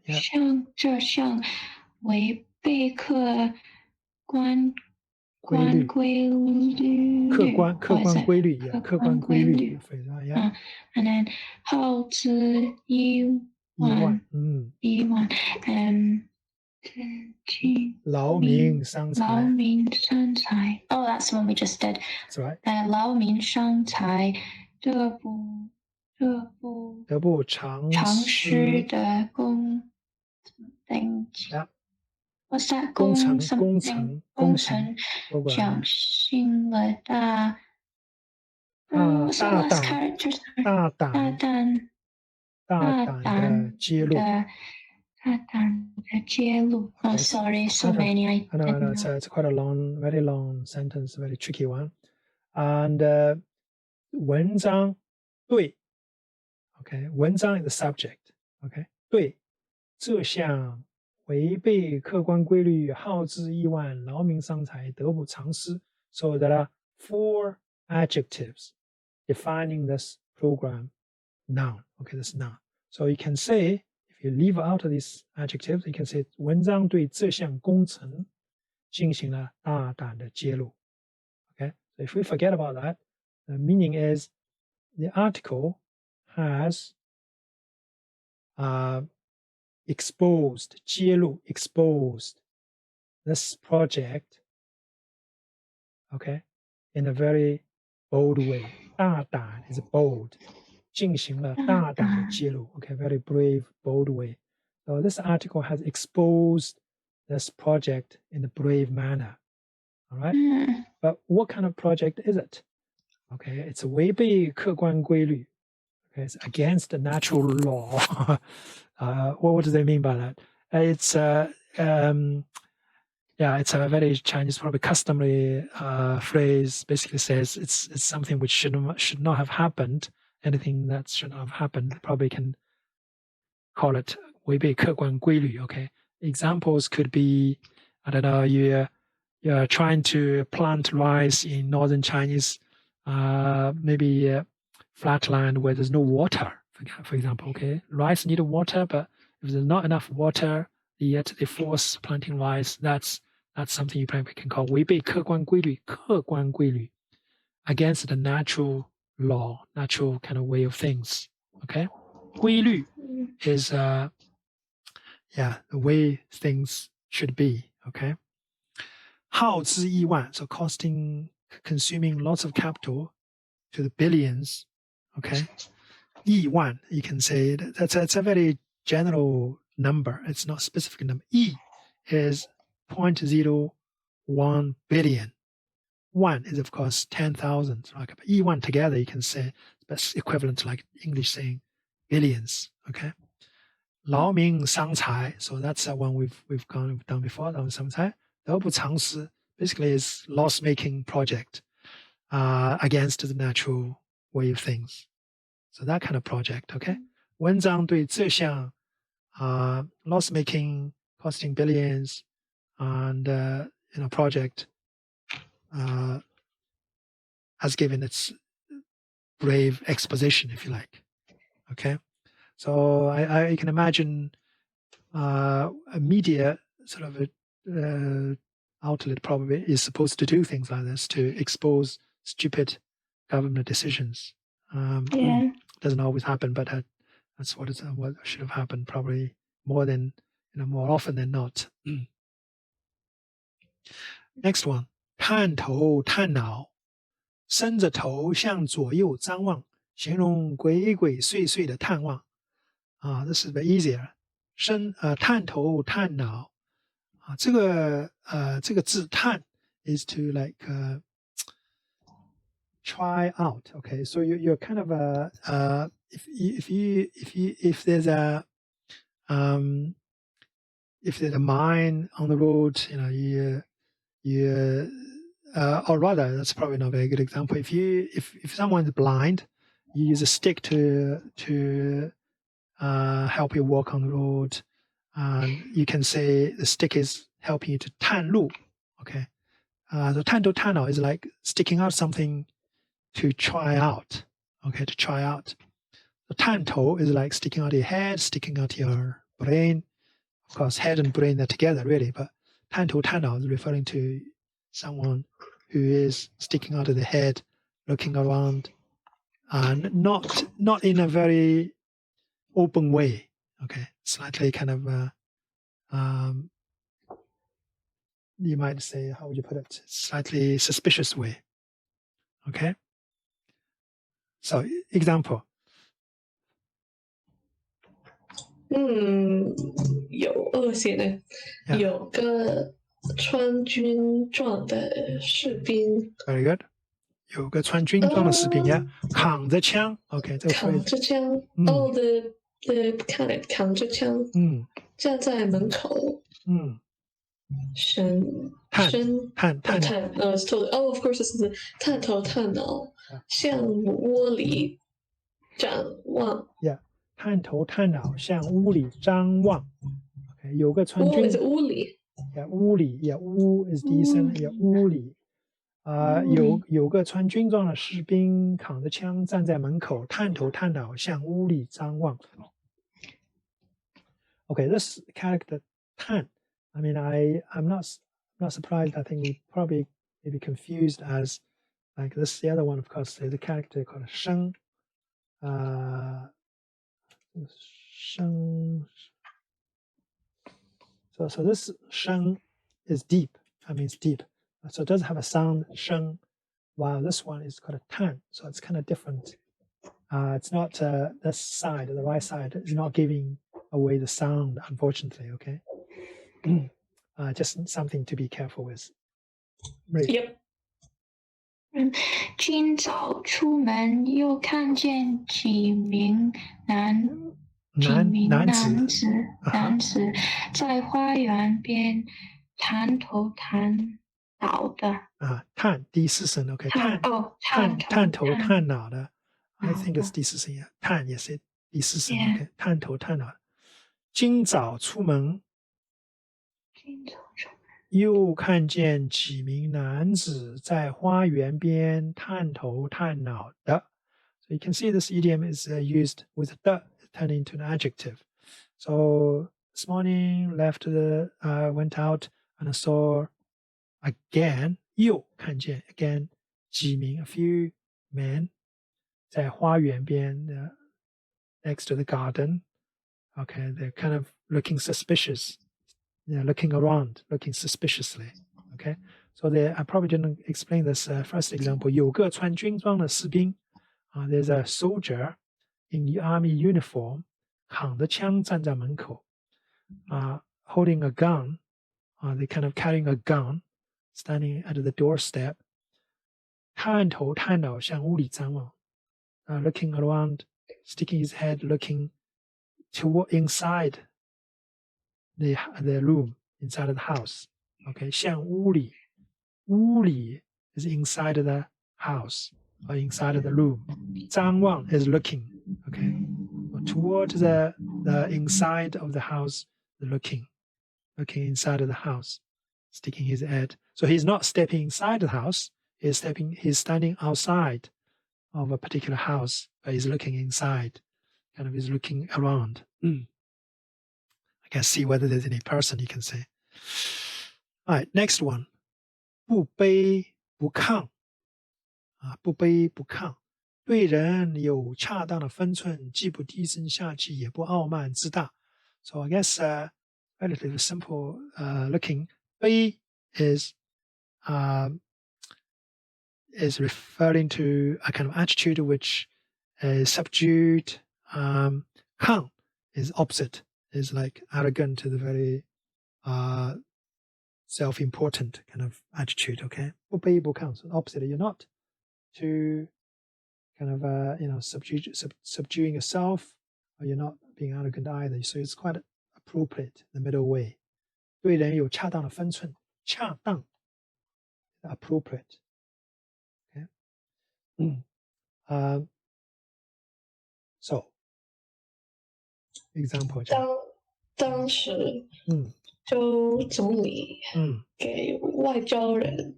yeah. 这项违背客观规律客观规律 yeah 客观规律 yeah. And then 耗资一万劳民伤财 Oh, that's the one we just did. That's right. 劳民伤财得不偿失的工 yeah. What's that? 工程奖薪了大胆的揭露 Oh, sorry, so many. I know, it's quite a long, very long sentence, very tricky one. And 文章对 okay 文章 is the subject okay 对这项违背客观规律耗资亿万劳民伤财得不偿失 So there are 4 adjectives defining this program noun okay this noun so you can say if you leave out of these adjectives you can say 文章对这项工程进行了大胆的揭露 okay so if we forget about that the meaning is the article has exposed 揭露 exposed this project okay in a very bold way 大胆 is bold 进行了大胆的揭露 okay very brave bold way so this article has exposed this project in a brave manner. All right. But what kind of project is it? Okay, it's 违背客观规律. Okay, it's against the natural law. What do they mean by that? It's it's a very Chinese, probably customary phrase. Basically says it's something which should not have happened. Anything that should not have happened, probably can call it 违背客观规律. Okay, examples could be, I don't know, you're trying to plant rice in northern Chinese, maybe flat land where there's no water, for example. Okay, rice need water, but if there's not enough water, yet they force planting rice. That's something you probably can call 违背客观规律, 客观规律, against the natural law, natural kind of way of things. Okay, 规律 is the way things should be. Okay, 耗资亿万, so consuming lots of capital to the billions. Okay, 亿万, you can say that's a very general number. It's not a specific number. 亿 is 0.01 billion. 1 is of course 10,000. Like 亿万 together, you can say that's equivalent to like English saying billions. Okay, 劳民伤财, so that's one we've done before. 劳民伤财, 得不偿失, basically is loss-making project against the natural way of things. So that kind of project. Okay, 文章对这项loss-making, costing billions, and project has given its brave exposition, if you like. Okay, so I can imagine a media sort of outlet probably is supposed to do things like this to expose stupid government decisions. Doesn't always happen, but that's what should have happened, probably more often than not. Next one, 探头探脑, 伸着头向左右张望, 形容鬼鬼祟祟的探望. This is a bit easier. 探头探脑, 这个字探 is to like try out. Okay, so you're kind of if there's a mine on the road, or rather, that's probably not a very good example. If someone's blind, you use a stick to help you walk on the road. You can say the stick is helping you to 探路. Okay, so 探头探脑 is like sticking out something to try out. Okay, to try out. The 探头 is like sticking out your head, sticking out your brain. Of course, head and brain are together really, but 探头探脑 is referring to someone who is sticking out of the head, looking around, and not in a very open way. Okay, slightly kind of you might say, how would you put it? Slightly suspicious way. Okay. So example. 有恶写的，有个穿军装的士兵。Very good. 有个穿军装的士兵呀，扛着枪。Okay， 这个扛着枪。the cadet 扛着枪。站在门口。探。It's totally. Oh, of course, this is 探头探脑，向窝里展望。Yeah. 探头探脑向屋里张望。Okay, 有个穿军。屋里。Yeah, 屋里。Yeah, 屋 is 第一声。Yeah, 屋里。有个穿军装的士兵扛着枪站在门口，探头探脑向屋里张望。Okay, this character 探。I mean, I'm not surprised. I think we probably maybe confused as like this. The other one, of course, there's a character called 生。So this 生 is deep. I mean, it's deep. So it does have a sound 生, while this one is called a 探. So it's kind of different. It's not this side, the right side, is not giving away the sound, unfortunately. Okay. just something to be careful with. Yep. 今早出门又看见几名男子在花园边谈头谈脑的。探第四声 OK 探头探脑的 I think it's 第四声探也是第四声 OK 探头探脑的。今早出门又看见几名男子在花园边探头探脑的。So you can see this idiom is used with the turning into an adjective. So this morning went out and saw again 又看见 again 几名 a few men 在花园边next to the garden. Okay, they're kind of looking suspicious. Looking around, looking suspiciously. Okay, so I probably didn't explain this first example. 有个穿军装的士兵there's a soldier in the army uniform 扛着枪站在门口holding a gun. They kind of carrying a gun, standing at the doorstep. 探头探脑向屋里张望looking around, sticking his head, looking toward inside the room, inside of the house. Okay, 向屋里is inside of the house or inside of the room. 张望 is looking. Okay, toward the inside of the house, looking inside of the house, sticking his head. So he's not stepping inside the house. He's standing outside of a particular house, but he's looking inside. Kind of is looking around. I can see whether there's any person you can say. All right, next one. 不卑不亢不卑不亢，对人有恰当的分寸，既不低声下气，也不傲慢自大。So I guess relatively simple looking. 卑 is referring to a kind of attitude which is subdued. 亢 is opposite. Is like arrogant to the very self-important kind of attitude. Okay, 不卑不亢 so opposite. You're not too kind of subduing yourself, or you're not being arrogant either. So it's quite appropriate, the middle way. 对人有恰当的分寸，恰当 appropriate. Okay. So example. 当时周总理给外交人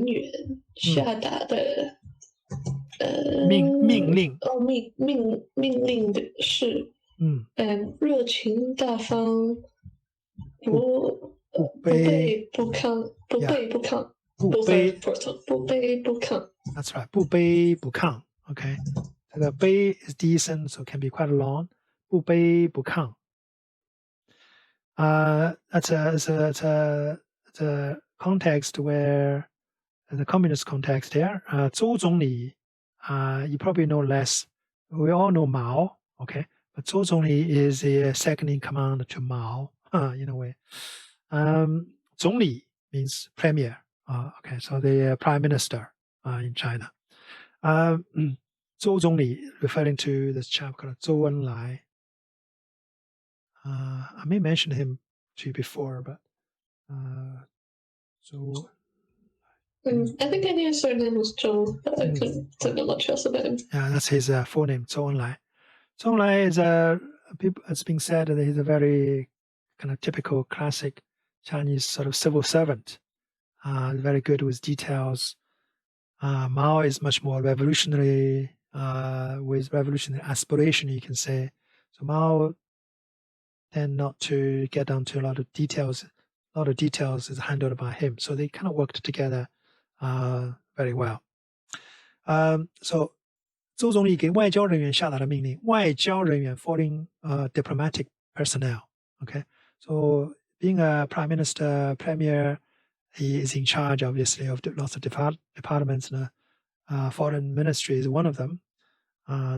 员下达的命令的是热情大方，不卑不亢。That's right. 不卑不亢 Okay. 这个卑 is decent, so it can be quite long. 不卑不亢 That's a context where the communist context here. 周总理 you probably know less. We all know Mao, okay? But 周总理 is a second in command to Mao, in a way. 总理 means premier. Okay, so the prime minister in China. 周总理 referring to this chap called 周恩来. I may mention him to you before, but so I think I knew his surname was Zhou, but I don't know much else about him. Yeah, that's his full name, 周恩来. 周恩来 is it's been said that he's a very kind of typical classic Chinese sort of civil servant. Very good with details. Mao is much more revolutionary, with revolutionary aspiration, you can say. So Mao tend not to get down to a lot of details. A lot of details is handled by him. So they kind of worked together very well. So 周总理给外交人员下达的命令，外交人员 foreign diplomatic personnel. Okay, so being a prime minister, premier, he is in charge, obviously, of lots of departments. Foreign ministry is one of them.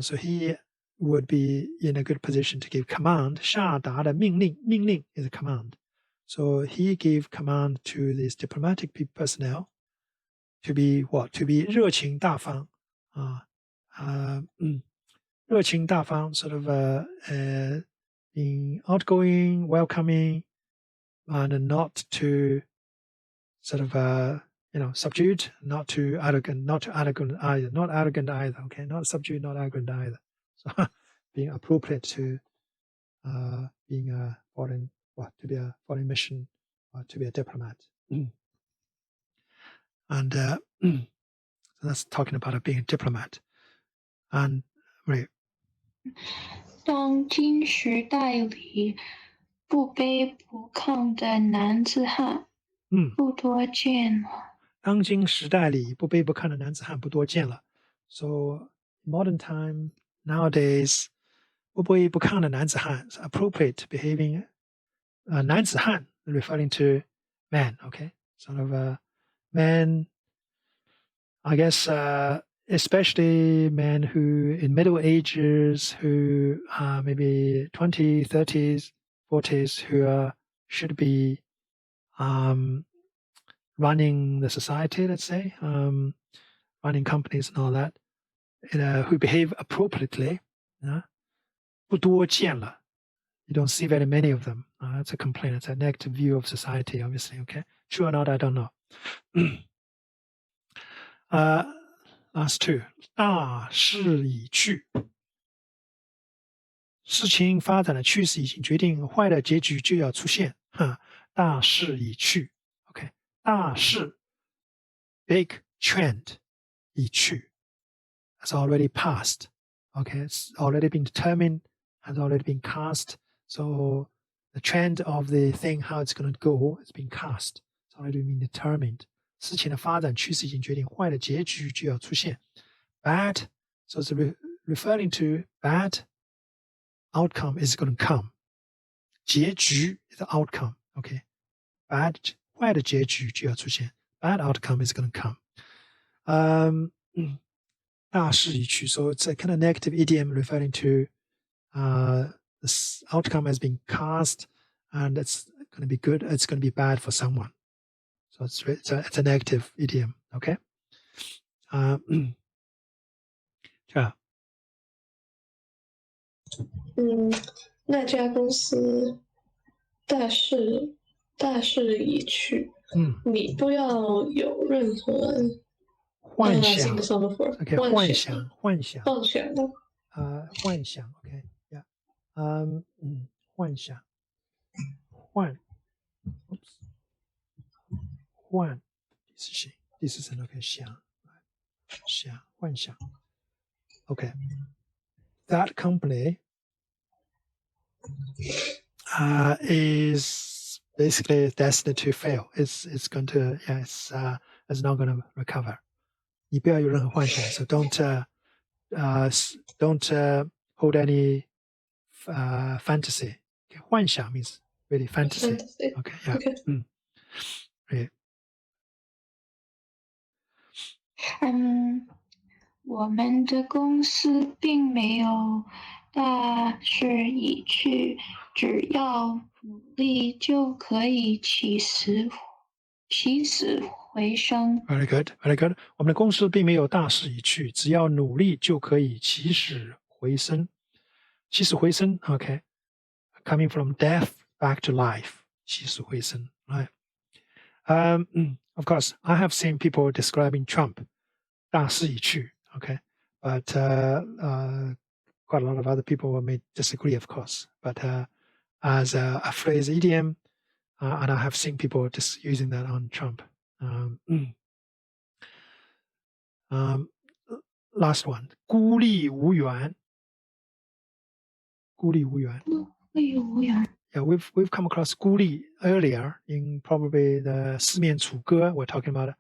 So he would be in a good position to give command. 下达的命令 is a command. So he gave command to these diplomatic personnel to be what? To be 热情大方热情大方 sort of being outgoing, welcoming, and not too sort of subdued, not too arrogant either, not arrogant either. Okay, not subdued, not arrogant either. So being appropriate to being a foreign, to be a foreign mission, or to be a diplomat. And so that's talking about being a diplomat. And right. 当今时代里，不卑不亢的男子汉，不多见了。当今时代里，不卑不亢的男子汉不多见了。So modern time nowadays, 不卑不亢的男子汉 is appropriate behaving. 男子汉 referring to man. Okay, sort of a man. I guess. Especially men who in middle ages, who are maybe 20s, 30s, 40s, who should be running the society, let's say, running companies and all that, who behave appropriately. 不多见了. You don't see very many of them. That's a complaint. It's a negative view of society, obviously. Okay, true or not, I don't know. Last two. 大势已去，事情发展的趋势已经决定，坏的结局就要出现。大势已去。OK， 大势 big trend 已去 has already passed. Okay, it's already been determined, has already been cast. So the trend of the thing, how it's going to go, has been cast. It's already been determined. 事情的发展趋势已经决定，坏的结局就要出现。Bad, so it's referring to bad outcome is going to come. 结局 is the outcome, okay? Bad, 坏的结局就要出现。Bad outcome is going to come. 大势已去 so it's a kind of negative idiom referring to this outcome has been cast and it's going to be good, it's going to be bad for someone. So it's a negative idiom, okay? 那家公司大势已去，你不要有任何幻想 ，OK， 幻想幻想的，幻想 ，OK， yeah， 幻想，幻 decision OK 想幻想 OK that company is basically destined to fail. It's going to it's not going to recover. 你不要有任何幻想 so don't hold any fantasy. Okay, 幻想 means really fantasy. Okay, yeah. Okay. Right. 我们的公司并没有大势已去，只要努力就可以起死回生。Very good, very good. 我们的公司并没有大势已去，只要努力就可以起死回生。起死回生 okay. Coming from death back to life. 起死回生 right. Of course, I have seen people describing Trump 大势已去 okay. But quite a lot of other people may disagree, of course. But as a phrase idiom, and I have seen people just using that on Trump. Last one, 孤立无援。孤立无援。Yeah, we've come across 孤立 earlier in probably the 四面楚歌. We're talking about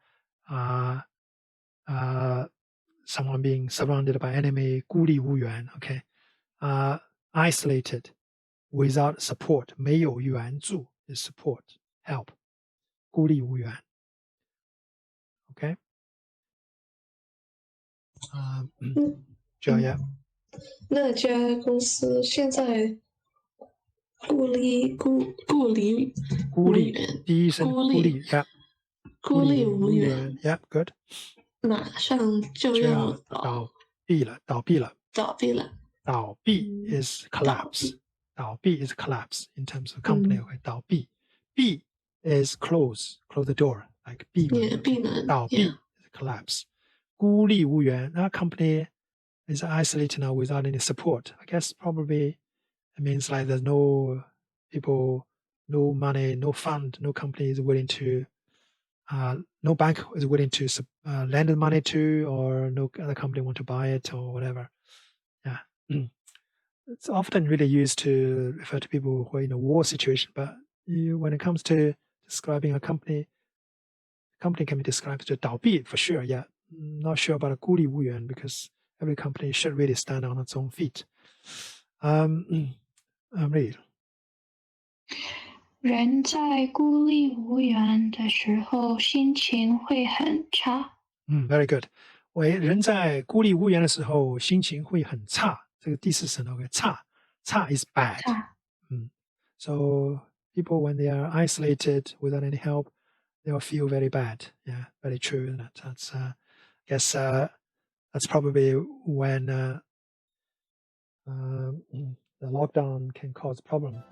someone being surrounded by enemy, 孤立无援 okay. Isolated, without support, 没有援助 is support, help. 孤立无援 okay. 这样 那家公司现在孤立第一声孤立 ，yeah，孤立无援 ，yeah， good，马上就要倒闭了。倒闭 is collapse， 倒闭 is collapse in terms of company 会倒闭。闭 is close the door like 闭门，倒闭 is collapse。孤立无援，那 company is isolated now without any support. I guess probably it means like there's no people, no money, no fund, no company is willing to, no bank is willing to lend the money to, or no other company want to buy it or whatever. Yeah. It's often really used to refer to people who are in a war situation, but when it comes to describing a company can be described as 倒闭 for sure. Yeah. Not sure about a 孤立无援 because every company should really stand on its own feet. Read. 人在孤立无援的时候，心情会很差。Very good. 人在孤立无援的时候，心情会很差。这个第四声 OK， 差 is bad. So people when they are isolated without any help, they'll feel very bad. Yeah, very true. That's I guess that's probably when the lockdown can cause problem.